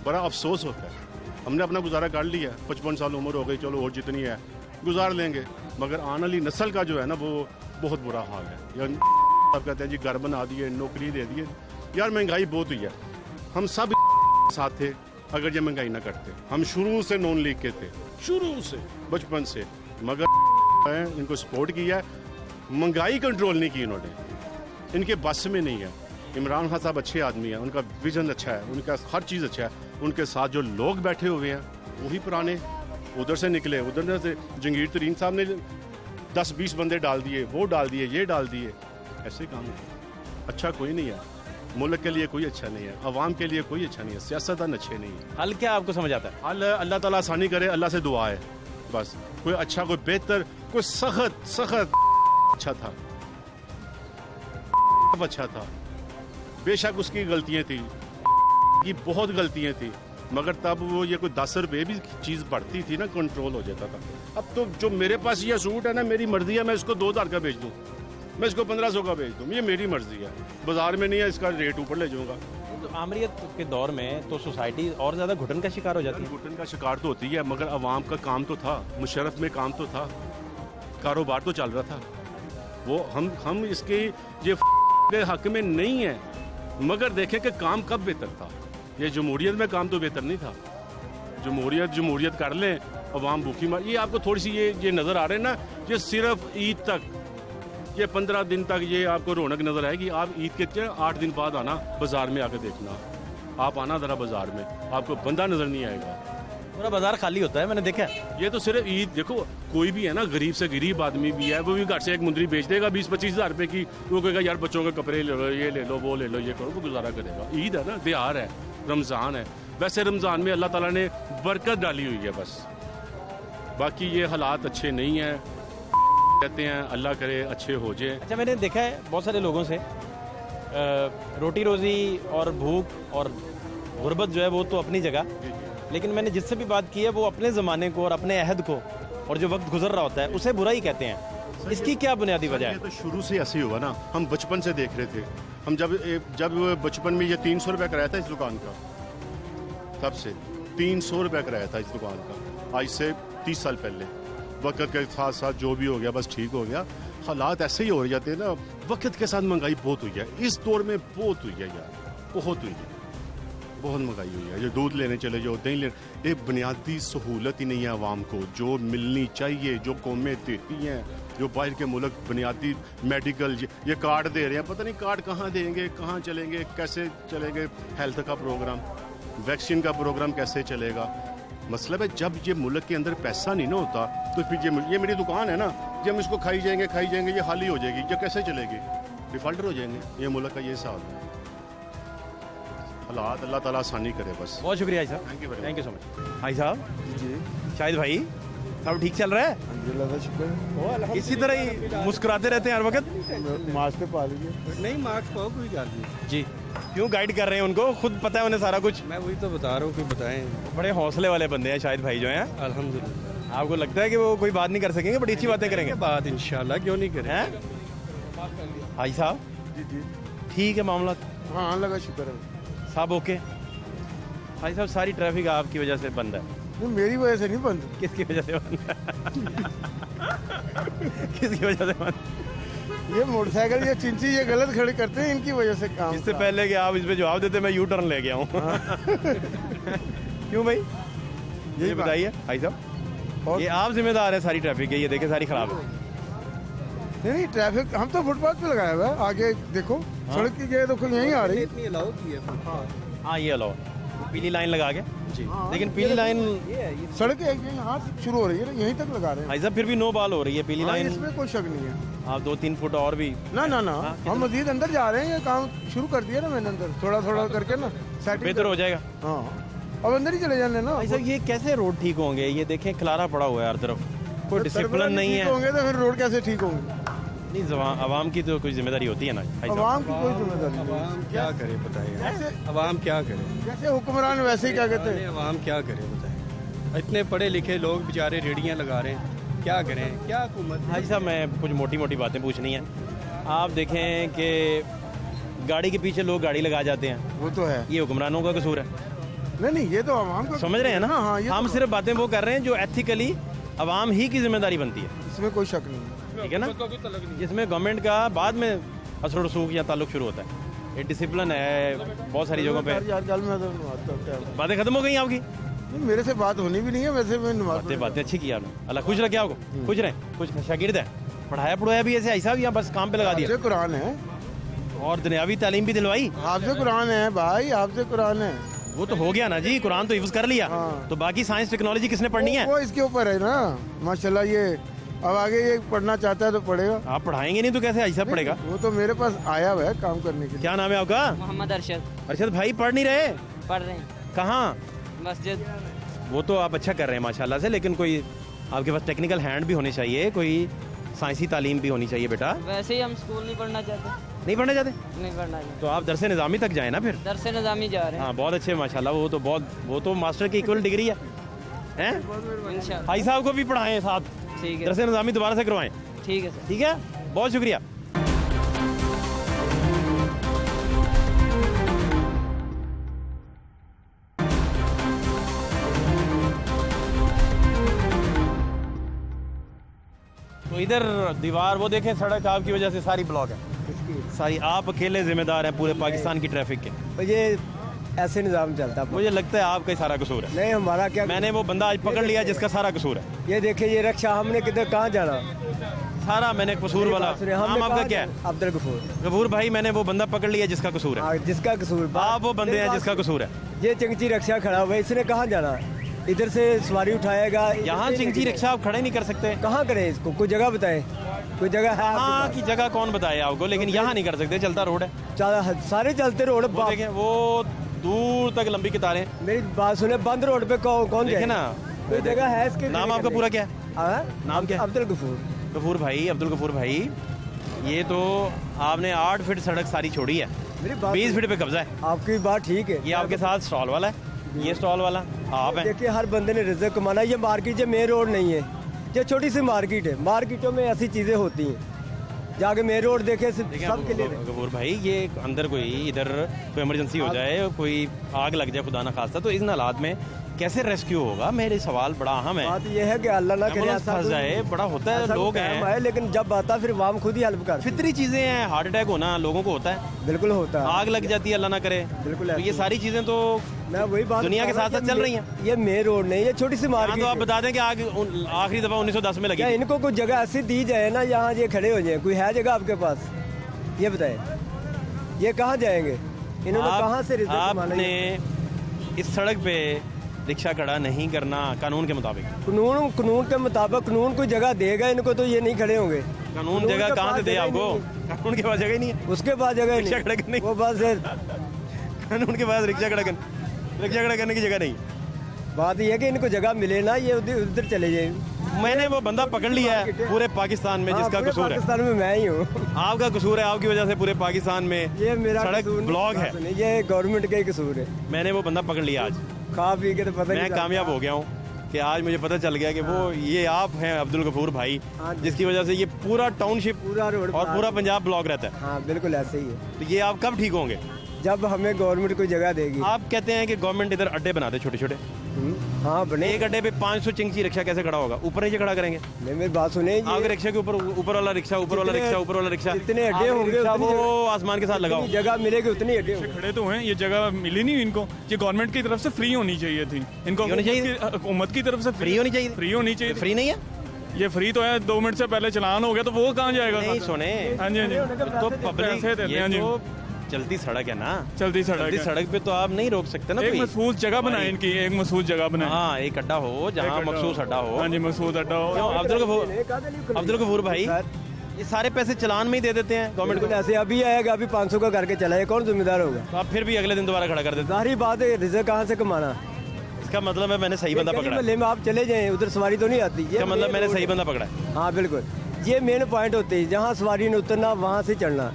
बड़ा अफसोस होता है। हमने अपना गुजारा कर लिया, 55 साल उम्र हो गई, चलो और जितनी है गुजार लेंगे, मगर आने वाली नस्ल का जो है ना, वो बहुत बुरा हाल है। यार सब कहते हैं जी घर बना दिए, नौकरी दे दिए। यार महंगाई बहुत हुई है, हम सब साथ थे अगर ये महंगाई ना करते। हम शुरू से नॉन लीग के थे, शुरू से, बचपन से, मगर इनको सपोर्ट किया, महंगाई कंट्रोल नहीं की इन्होंने, इनके बस में नहीं है। इमरान खान साहब अच्छे आदमी हैं, उनका विजन अच्छा है, उनका हर चीज़ अच्छा है। उनके साथ जो लोग बैठे हुए हैं वही पुराने, उधर से निकले, उधर से जंगीर तरीन साहब ने 10-20 बंदे डाल दिए, वो डाल दिए, ये डाल दिए। ऐसे काम है, अच्छा कोई नहीं है। मुल्क के लिए कोई अच्छा नहीं है, अवाम के लिए कोई अच्छा नहीं है, सियासतदान अच्छे नहीं है। हल क्या आपको समझ आता है? हल अल्लाह ताला आसानी करे, अल्लाह से दुआ है बस। कोई अच्छा, कोई बेहतर, कोई सख्त अच्छा था, अच्छा था। बेशक उसकी गलतियाँ थी, की बहुत गलतियाँ थी, मगर तब वो ये कोई 10 रुपये भी चीज़ बढ़ती थी ना, कंट्रोल हो जाता था। अब तो जो मेरे पास ये सूट है ना, मेरी मर्जी है, मैं इसको 2000 का बेच दूँ, मैं इसको 1500 का बेच दूँ, ये मेरी मर्जी है। बाजार में नहीं है, इसका रेट ऊपर ले जाऊँगा। तो आमरीत के दौर में तो सोसाइटी और ज़्यादा घुटन का शिकार हो जाती है। घुटन का शिकार तो होती है, मगर अवाम का काम तो था, मुशर्रफ में काम तो था, कारोबार तो चल रहा था। वो हम इसके ये के हक में नहीं है, मगर देखें कि काम कब बेहतर था। ये जमहूरियत में काम तो बेहतर नहीं था। जमहूरियत कर लें, अवाम भूखी मार। ये आपको थोड़ी सी ये नज़र आ रहे हैं ना, ये सिर्फ ईद तक, ये 15 दिन तक ये आपको रौनक नज़र आएगी। आप ईद के 8 दिन बाद आना, बाजार में आकर देखना, आप आना ज़रा बाजार में, आपको बंदा नज़र नहीं आएगा, पूरा बाजार खाली होता है, मैंने देखा है। ये तो सिर्फ ईद, देखो कोई भी है ना, गरीब से गरीब आदमी भी है, वो भी घर से एक मुंदरी बेच देगा 20-25 हज़ार रुपये की, वो कहेगा यार बच्चों के कपड़े ले लो, ये ले लो, वो ले लो, ये करो, वो गुजारा करेगा। ईद है ना, त्योहार है, रमज़ान है। वैसे रमज़ान में अल्लाह ताला ने बरकत डाली हुई है बस, बाकी ये हालात अच्छे नहीं हैं। कहते हैं अल्लाह करे अच्छे हो जाए। अच्छा, मैंने देखा है बहुत सारे लोगों से रोटी रोज़ी और भूख और गुर्बत जो है वो तो अपनी जगह, लेकिन मैंने जिससे भी बात की है वो अपने ज़माने को और अपने अहद को और जो वक्त गुजर रहा होता है उसे बुरा ही कहते हैं। इसकी क्या बुनियादी वजह है? तो शुरू से ऐसे ही हुआ ना, हम बचपन से देख रहे थे। हम जब बचपन में ये 300 रुपये कराया था इस दुकान का, तब से 300 रुपये कराया था इस दुकान का, आज से 30 साल पहले। वक्त के साथ साथ जो भी हो गया बस ठीक हो गया। हालात ऐसे ही हो जाते हैं ना, वक्त के साथ महंगाई बहुत हुई है, इस दौर में बहुत हुई है यार, बहुत हुई है, बहुत महंगाई हुई है। जो दूध लेने चले जाओ, दही लेने, एक बुनियादी सहूलत ही नहीं है आवाम को जो मिलनी चाहिए, जो कौमें देती हैं, जो बाहर के मुल्क बुनियादी मेडिकल ये कार्ड दे रहे हैं, पता नहीं कार्ड कहाँ देंगे, कहाँ चलेंगे, कैसे चलेंगे, हेल्थ का प्रोग्राम, वैक्सीन का प्रोग्राम कैसे चलेगा। मतलब है जब ये मुल्क के अंदर पैसा नहीं ना होता तो फिर ये मेरी दुकान है ना, जब हम इसको खाई जाएंगे ये खाली हो जाएगी, ये कैसे चलेगी, डिफॉल्टर हो जाएंगे। ये मुल्क का ये हिसाब है। हालात अल्लाह ताला आसानी करे बस। बहुत शुक्रिया भाई साहब, थैंक यू सो मच। भाई साहब जी, शाहिद भाई सब ठीक चल रहा है? इसी तरह ही मुस्कुराते रहते हैं हर वक्त? मास्क पे पा लीजिए। नहीं मास्क पाओ, कोई बात नहीं जी। क्यों गाइड कर रहे हैं उनको? खुद पता है उन्हें सारा कुछ। मैं वही तो बता रहा हूँ कि बताएं। बड़े हौसले वाले बंदे हैं शाहिद भाई जो हैं। अल्हम्दुलिल्लाह। आपको लगता है कि वो कोई बात नहीं कर सकेंगे? बड़ी अच्छी बातें करेंगे। बात इंशाल्लाह, क्यों नहीं करें। हैं भाई साहब? जी जी ठीक है मामला? हाँ लगा, शुक्र है। सब ओके? भाई साहब सारी ट्रैफिक आपकी वजह से बंद है। नहीं मेरी वजह से नहीं बंद। किसकी वजह से बंद है? किसकी वजह से बंद? ये मोटरसाइकिल ये चिंची ये गलत खड़े करते हैं, इनकी वजह से काम। इससे पहले कि आप इस पे जवाब देते मैं यू टर्न ले गया हूँ। क्यों भाई ये बताइए भाई साहब? ये आप जिम्मेदार हैं सारी ट्रैफिक के? ये देखे सारी खराब है। नहीं ट्रैफिक हम तो फुटपाथ पे लगाया हुआ है। आगे देखो सड़क की जगह देखो यहीं आ रही है। इतनी अलाउ की है। हाँ ये अलाउ, पीली लाइन लगा के जी। लेकिन पीली लाइन सड़क यहाँ से शुरू हो रही है, यहीं तक लगा रहे हैं भाई साहब। फिर भी नो बाल हो रही है पीली लाइन। इसमें कोई शक नहीं है। आप 2-3 फुट और भी ना हम मजीद अंदर जा रहे हैं। ये काम शुरू कर दिया ना मैंने अंदर, थोड़ा करके ना बेहतर हो जाएगा। हाँ अब अंदर ही चले जाने ना। भाई साहब ये कैसे रोड ठीक होंगे? ये देखें खलारा पड़ा हुआ है हर तरफ, कोई डिसिप्लिन नहीं है। होंगे तो फिर रोड कैसे ठीक होंगे? नहीं अवाम की तो कोई जिम्मेदारी होती है ना भाई साहब। अवाम की कोई जिम्मेदारी नहीं। अवाम क्या करे बताइए? अवाम क्या करे? जैसे हुक्मरान वैसे ही क्या कहते हैं। अवाम क्या करे बताइए? इतने पढ़े लिखे लोग बेचारे रेडियां लगा रहे हैं, क्या करें? क्या हुकूमत? भाई साहब मैं कुछ मोटी मोटी बातें पूछनी है। आप देखें कि गाड़ी के पीछे लोग गाड़ी लगा जाते हैं, वो तो है। ये हुक्मरानों का कसूर है? नहीं ये तो अवाम को समझ रहे हैं ना? हाँ, हम सिर्फ बातें वो कर रहे हैं जो एथिकली अवाम ही की जिम्मेदारी बनती है। इसमें कोई शक नहीं है, ठीक है ना? जिसमें गवर्नमेंट का बाद में असर रसूख या ताल्लुक शुरू होता है। ये डिसिप्लिन है बहुत सारी जगहों पे। बातें खत्म हो गई आपकी? मेरे से बात होनी भी नहीं है वैसे। मैं बातें अच्छी की आपने, अल्लाह खुश रखे आपको। खुश रहे, कुछ शागिर्द है, पढ़ाया पढ़ाया भी ऐसे ऐसा या बस काम पे लगा दिया? कुरान है और दुनियावी तालीम भी दिलवाई। हाफ़िज़ कुरान है भाई, हाफ़िज़ कुरान है। वो तो हो गया ना जी, कुरान तो हिफ्ज कर लिया। तो बाकी साइंस टेक्नोलॉजी किसने पढ़नी है? वो इसके ऊपर है ना माशाल्लाह। ये अब आगे ये पढ़ना चाहता है तो पढ़ेगा। आप पढ़ाएंगे नहीं तो कैसे ऐसा पढ़ेगा? वो तो मेरे पास आया हुआ है काम करने के लिए। क्या नाम है आपका? मोहम्मद अरशद। अरशद भाई पढ़ नहीं रहे? पढ़ रहे हैं। कहाँ? मस्जिद। वो तो आप अच्छा कर रहे हैं माशाल्लाह से, लेकिन कोई आपके पास टेक्निकल हैंड भी होनी चाहिए, कोई साइंसी तालीम भी होनी चाहिए बेटा। वैसे ही हम स्कूल नहीं पढ़ना चाहते। नहीं पढ़ना चाहते? नहीं पढ़ना चाहते तो आप दरसे निज़ामी तक जाए ना फिर। दरसे निज़ामी जा रहे हैं। हाँ बहुत अच्छे माशाल्लाह। वो तो मास्टर की इक्वल डिग्री है। इंशाल्लाह भाई साहब को भी पढ़ाएं साथ। ठीक है, दरसे निज़ामी दोबारा से करवाएं। ठीक है सर। ठीक है, बहुत शुक्रिया। तो इधर दीवार वो देखें, सड़क आपकी वजह से सारी ब्लॉक है। सारी आप अकेले जिम्मेदार हैं पूरे पाकिस्तान की ट्रैफिक के। ये ऐसे निज़ाम चलता है। मुझे लगता है आपका ही सारा कसूर है। नहीं हमारा क्या? मैंने वो बंदा आज पकड़ लिया जिसका सारा कसूर है। ये देखिए ये रक्षा, हमने किधर कहाँ जाना? सारा मैंने कसूर वाला। नाम आपका क्या है? अब्दुल गफूर। गफूर भाई मैंने वो बंदा पकड़ लिया जिसका कसूर है। जिसका कसूर? आप वो बंदे हैं जिसका कसूर है। ये चिंगची रक्षा खड़ा हुआ है, इसने कहाँ जाना? इधर से सवारी उठाएगा। यहाँ चिंगची रिक्शा आप खड़े नहीं कर सकते। कहाँ करें इसको? कोई जगह बताएं, कोई जगह है? हाँ की जगह कौन बताए आपको, लेकिन यहाँ नहीं कर सकते, चलता रोड है। सारे चलते रोड। देखें वो दूर तक लंबी कितारें। मेरी बात सुने, बंद रोड पे कौन देखे ना? कोई जगह है इसके? नाम आपका पूरा क्या है? नाम क्या? अब्दुल गफूर। गफूर भाई, अब्दुल गफूर भाई, ये तो आपने 8 फीट सड़क सारी छोड़ी है, 20 फीट पे कब्जा है। आपकी बात ठीक है। ये आपके साथ स्टॉल वाला है, ये स्टॉल वाला आप है। देखिए हर बंदे ने रिज़्क कमाना। ये मार्केट, ये मेन रोड नहीं है, ये छोटी सी मार्केट है। मार्केटों में ऐसी चीज़ें होती हैं, जाके मेन रोड देखे सबके लिए। गफूर भाई ये अंदर कोई इधर कोई इमरजेंसी हो जाए, कोई आग लग जाए खुदा ना खास्ता, तो इन हालात में कैसे रेस्क्यू होगा? मेरे सवाल बड़ा अहम है। बात ये है कि अल्लाह ना करे ऐसा फंस जाए, बड़ा होता है, लोग हैं, लेकिन जब आता फिर वाम खुद ही हेल्प कर। फितरी चीजें हैं, हार्ट अटैक होना लोगों को होता है। बिल्कुल होता है। आग लग जाती है, अल्लाह ना करे। बिल्कुल तो ये सारी चीजें तो मैं वही बात दुनिया के साथ साथ चल रही हैं। ये मेन रोड नहीं, ये छोटी सी मार्केट। तो आप बता दें कि आग आखिरी दफा 1910 में लगी। इनको कुछ जगह ऐसी दी जाए ना, यहाँ ये खड़े हो जाए। कोई है जगह आपके पास? ये बताए ये कहाँ जाएंगे? इन्होंने कहाँ से? आपने इस सड़क पे रिक्शा खड़ा नहीं करना कानून के मुताबिक? कानून के मुताबिक कानून कोई जगह देगा इनको तो ये नहीं खड़े होंगे। कानून जगह कहाँ से दे आपको? कानून के पास जगह ही नहीं है। उसके पास जगह रिक्शा खड़ा करने वो बस कानून के पास रिक्शा खड़ा करने की जगह नहीं। बात ये है कि इनको जगह मिले ना, ये उधर चले जाए। मैंने वो बंदा पकड़ लिया है पूरे पाकिस्तान में जिसका कसूर है। पाकिस्तान में मैं ही हूँ। आपका कसूर है, आपकी वजह से पूरे पाकिस्तान में ये मेरा सड़क ब्लॉक है। ये गवर्नमेंट का ही कसूर है। मैंने वो बंदा पकड़ लिया आज, खा पी के तो पता मैं कामयाब हो गया हूँ कि आज मुझे पता चल गया कि वो ये आप हैं अब्दुल गफूर भाई, जिसकी वजह से ये पूरा टाउनशिप पूरा रोड और पूरा पंजाब ब्लॉक रहता है। हाँ बिल्कुल ऐसे ही है। तो ये आप कब ठीक होंगे? जब हमें गवर्नमेंट कोई जगह देगी। आप कहते हैं कि गवर्नमेंट इधर अड्डे बना दे छोटे छोटे। हाँ बने। एक अड्डे पे 500 चिंची रिक्शा कैसे खड़ा होगा? ऊपर नीचे खड़ा करेंगे। नहीं मेरी बात सुने, आपके रिक्शा के ऊपर वाला रिक्शा, ऊपर वाला रिक्शा, ऊपर वाला रिक्शा, जितने अड्डे होंगे वो आसमान के साथ लगाओ। जगह मिलेगी उतनी अड्डे खड़े तो हैं, ये जगह मिली नहीं इनको। ये गवर्नमेंट की तरफ से फ्री होनी चाहिए थी इनको, हुकूमत की तरफ से फ्री होनी चाहिए। फ्री होनी चाहिए। फ्री नहीं है ये, फ्री तो है। 2 मिनट से पहले चलान हो गया तो वो कहाँ जाएगा? नहीं सुने, हाँ जी हाँ जी, तो पब्लिक चलती सड़क है ना, चलती सड़क पे तो आप नहीं रोक सकते ना। एक महफूज जगह बनाए इनकी, एक महफूज जगह बनाए। हाँ एक अड्डा हो जहाँ मखसूस अड्डा हो। हाँ जी मखसूस अड्डा हो। अब्दुल गफूर भाई ये सारे पैसे चलान में ही दे देते हैं गवर्नमेंट को। ऐसे अभी आएगा, अभी 500 का करके चला है, कौन जिम्मेदार होगा? तो आप फिर भी अगले दिन दोबारा खड़ा कर देते। सारी बात है, रिजल्ट कहाँ से कमाना? इसका मतलब है मैंने सही बंदा पकड़ा। मोहल्ले में आप चले जाएं, उधर सवारी तो नहीं आती। इसका मतलब मैंने सही बंदा पकड़ा है। हाँ बिल्कुल, ये मेन पॉइंट होते हैं, जहाँ सवारी ने उतरना वहाँ से चढ़ना,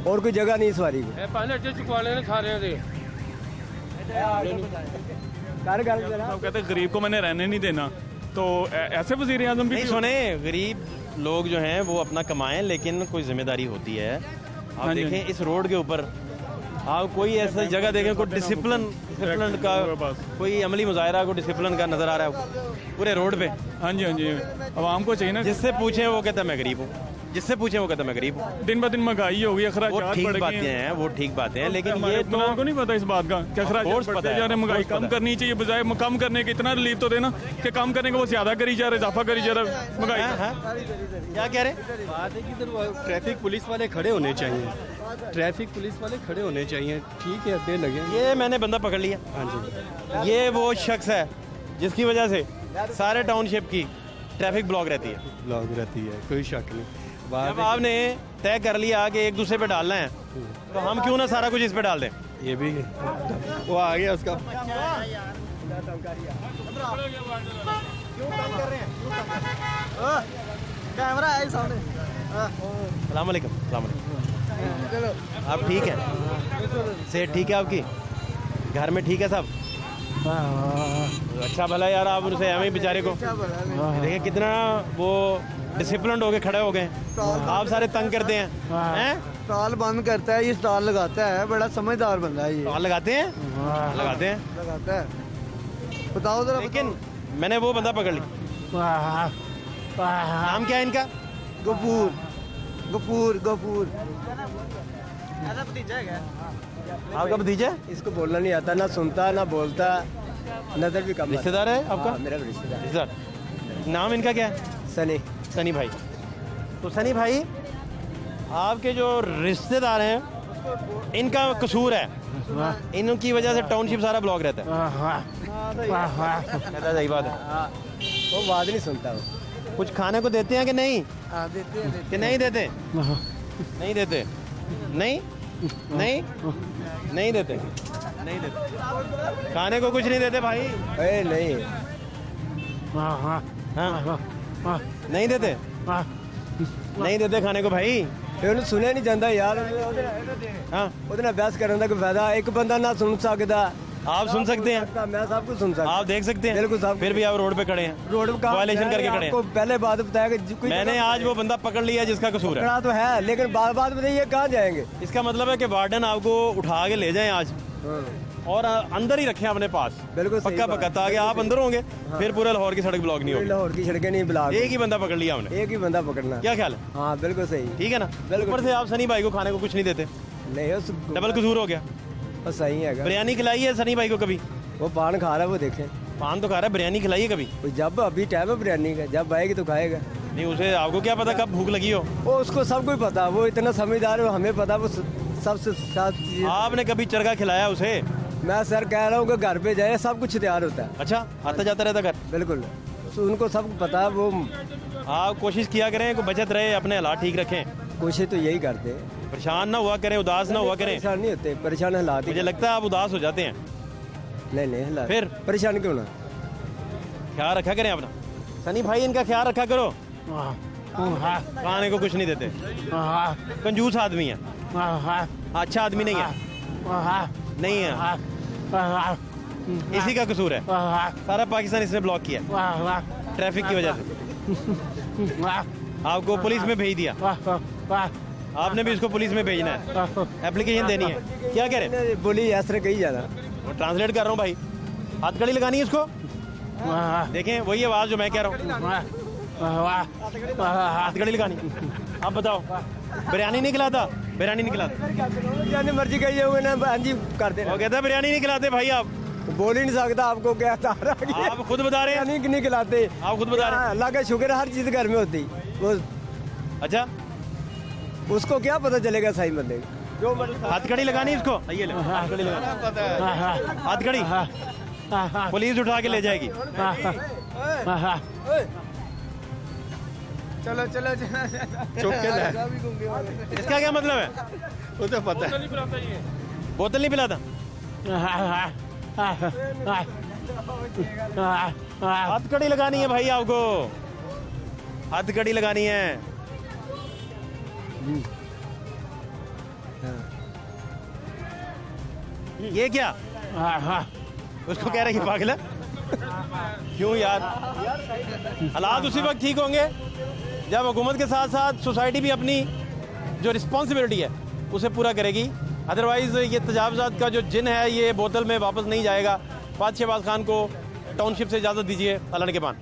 और कोई जगह नहीं सवारी को। कहते गरीब को मैंने रहने नहीं देना, तो ऐसे वजीर आजम भी नहीं सुने। गरीब लोग जो हैं वो अपना कमाएं, लेकिन कोई जिम्मेदारी होती है। आप देखें इस रोड के ऊपर आप कोई ऐसा जगह देखें कोई डिसिप्लिन का कोई अमली मुजाहरा को डिसिप्लिन का नजर आ रहा है पूरे रोड पे। हाँ जी हाँ जी, आवाम को चाहिए ना। जिससे पूछें वो कहता है मैं गरीब हूँ, जिससे पूछे वो कहता मैं गरीब हूँ। दिन ब दिन महंगाई हो गई, वो ठीक बातें हैं, वो ठीक बातें हैं, लेकिन ये तो को नहीं पता इस बात का कि अखराज बढ़ते जा रहे। महंगाई कम करनी चाहिए, बजाय कम करने के इतना रिलीफ तो देना कि कम करने का वो ज्यादा करी जा रहे, इजाफा करी जा रहा है महंगाई। क्या कह रहे? बात है कि इधर ट्रैफिक पुलिस वाले खड़े होने चाहिए, ट्रैफिक पुलिस वाले खड़े होने चाहिए। ठीक है अड्डे लगे। ये मैंने बंदा पकड़ लिया। हाँ जी, ये वो शख्स है जिसकी वजह से सारे टाउनशिप की ट्रैफिक ब्लॉक रहती है, कोई शक नहीं। जब आपने तय कर लिया कि एक दूसरे पे डालना है तो हम क्यों ना सारा कुछ इस पे डाल दें? ये भी वो आ गया उसका। कैमरा है सामने। सलाम अलैकुम। आप ठीक हैं? सेहत ठीक है आपकी? घर में ठीक है सब? अच्छा भला यार, आप उनसे एवं ही बेचारे को देखिए कितना वो डिसिप्लिन हो गए, खड़े हो गए। आप सारे तंग करते हैं। स्टॉल बंद करता है, ये स्टॉल लगाता है, बड़ा समझदार बंदा है ये। स्टॉल लगाते हैं? लगाता है। बताओ जरा। लेकिन मैंने वो बंदा पकड़ ली। नाम क्या है इनका? गफूर। आपका भतीजा? इसको बोलना नहीं आता, ना सुनता ना बोलता, नजर भी कम। रिश्तेदार है आपका? मेरा रिश्तेदार। नाम इनका क्या है? सनी भाई। तो सनी भाई आपके जो रिश्तेदार हैं इनका कसूर है, इनकी वजह से टाउनशिप सारा ब्लॉक रहता है। सही बात है। वो बात नहीं सुनता। वो कुछ खाने को देते हैं कि नहीं? देते हैं। कि नहीं देते? नहीं देते। नहीं देते। खाने को कुछ नहीं देते भाई? नहीं। नहीं देते? नहीं देते खाने को भाई? ਉਹਨੂੰ ਸੁਣਿਆ ਨਹੀਂ ਜਾਂਦਾ यार। हाँ ਉਹਦੇ ਨਾਲ ਬਹਿਸ ਕਰਨ ਦਾ ਕੋਈ ਫਾਇਦਾ? ਇੱਕ ਬੰਦਾ ना सुन सकता। आप सुन सकते हैं, मैं सब कुछ सुन सकता। आप देख सकते हैं, बिल्कुल सब। फिर भी आप रोड पे खड़े हैं, रोड पे वायलेशन करके खड़े हैं। पहले बात बताया कि मैंने आज वो बंदा पकड़ लिया जिसका कसूर है। तो है, लेकिन बात बताइए कहाँ जाएंगे? इसका मतलब है कि वार्डन आपको उठा के ले जाएं आज और अंदर ही रखें अपने पास। बिल्कुल पक्का ताकि आप अंदर होंगे फिर पूरे लाहौर की सड़क ब्लॉक नहीं होगी। लाहौर की सड़कें नहीं ब्लॉक। एक ही बंदा पकड़ लिया हमने। एक ही बंदा पकड़ना। क्या ख्याल है? हाँ बिल्कुल सही। ठीक है ना? ऊपर से आप सनी भाई को खाने को कुछ नहीं देते। नहीं, डबल कसूर हो गया। बस सही है। बिरयानी खिलाई है सनी भाई को कभी? वो पान खा रहा है, वो देखें। पान तो खा रहा है, बिरयानी खिलाई है कभी? जब अभी टाइम है बिरयानी का, जब आएगी तो खाएगा। नहीं उसे आपको क्या पता कब भूख लगी हो? वो उसको सब कुछ पता, वो इतना समझदार है, हमें पता, वो सबसे साथ। आपने कभी चरगा खिलाया उसे? मैं सर कह रहा हूँ कि घर पे जाए, सब कुछ तैयार होता है। अच्छा, आता जाता रहता घर? बिल्कुल, तो उनको सब पता है। वो आप कोशिश किया करें कि बचत रहे, अपने हालात ठीक रखें। कोशिश तो यही करते हैं, परेशान ना हुआ करें, उदास ना हुआ करें। परेशान नहीं होते, परेशान हालात। मुझे लगता है आप उदास हो जाते हैं। नहीं हालात फिर परेशान क्यों ना? ख्याल रखा करें अपना। सनी भाई, इनका ख्याल रखा करो। खाने को कुछ नहीं देते, कंजूस आदमी है, अच्छा आदमी नहीं है, नहीं है, इसी का कसूर है। सारा पाकिस्तान इसने ब्लॉक किया ट्रैफिक की वजह से। आपको पुलिस में भेज दिया, आपने भी इसको पुलिस में भेजना है, एप्लीकेशन देनी है। क्या कह रहे हैं? बोली ऐसे कही जाना, ट्रांसलेट कर रहा हूँ भाई। हथकड़ी लगानी है इसको, देखें वही आवाज जो मैं कह रहा हूँ। हथकड़ी लगानी। अब बताओ, बिरयानी नहीं खिलाता? बिरयानी नहीं खिलाता, मर्जी कही हुए ना, हाँ जी करते। वो कहता बिरयानी नहीं खिलाते भाई। आप बोल ही नहीं सकता, आपको क्या आप खुद बता रहे हैं। नहीं खिलाते, आप खुद बता रहे हैं। अल्लाह का शुक्र, हर चीज घर में होती वो। अच्छा, उसको क्या पता चलेगा सही बंदे जो। हथकड़ी लगानी इसको, ये ले हथकड़ी लगानी। हथकड़ी पुलिस उठा के ले जाएगी। चलो चलो चुप के ले। इसका क्या मतलब है? वो तो पता है। बोतल नहीं पिलाता? हथकड़ी लगानी है भाई आपको, हथकड़ी लगानी है। ये क्या? उसको कह रहे कि पागल है। क्यों यार? हालात उसी वक्त ठीक होंगे जब हुकूमत के साथ साथ सोसाइटी भी अपनी जो रिस्पॉन्सिबिलिटी है उसे पूरा करेगी। अदरवाइज़ ये तजावज़ात का जो जिन है ये बोतल में वापस नहीं जाएगा। बादशाह शहबाज खान को टाउनशिप से इजाज़त दीजिए। अल्लाह के पान।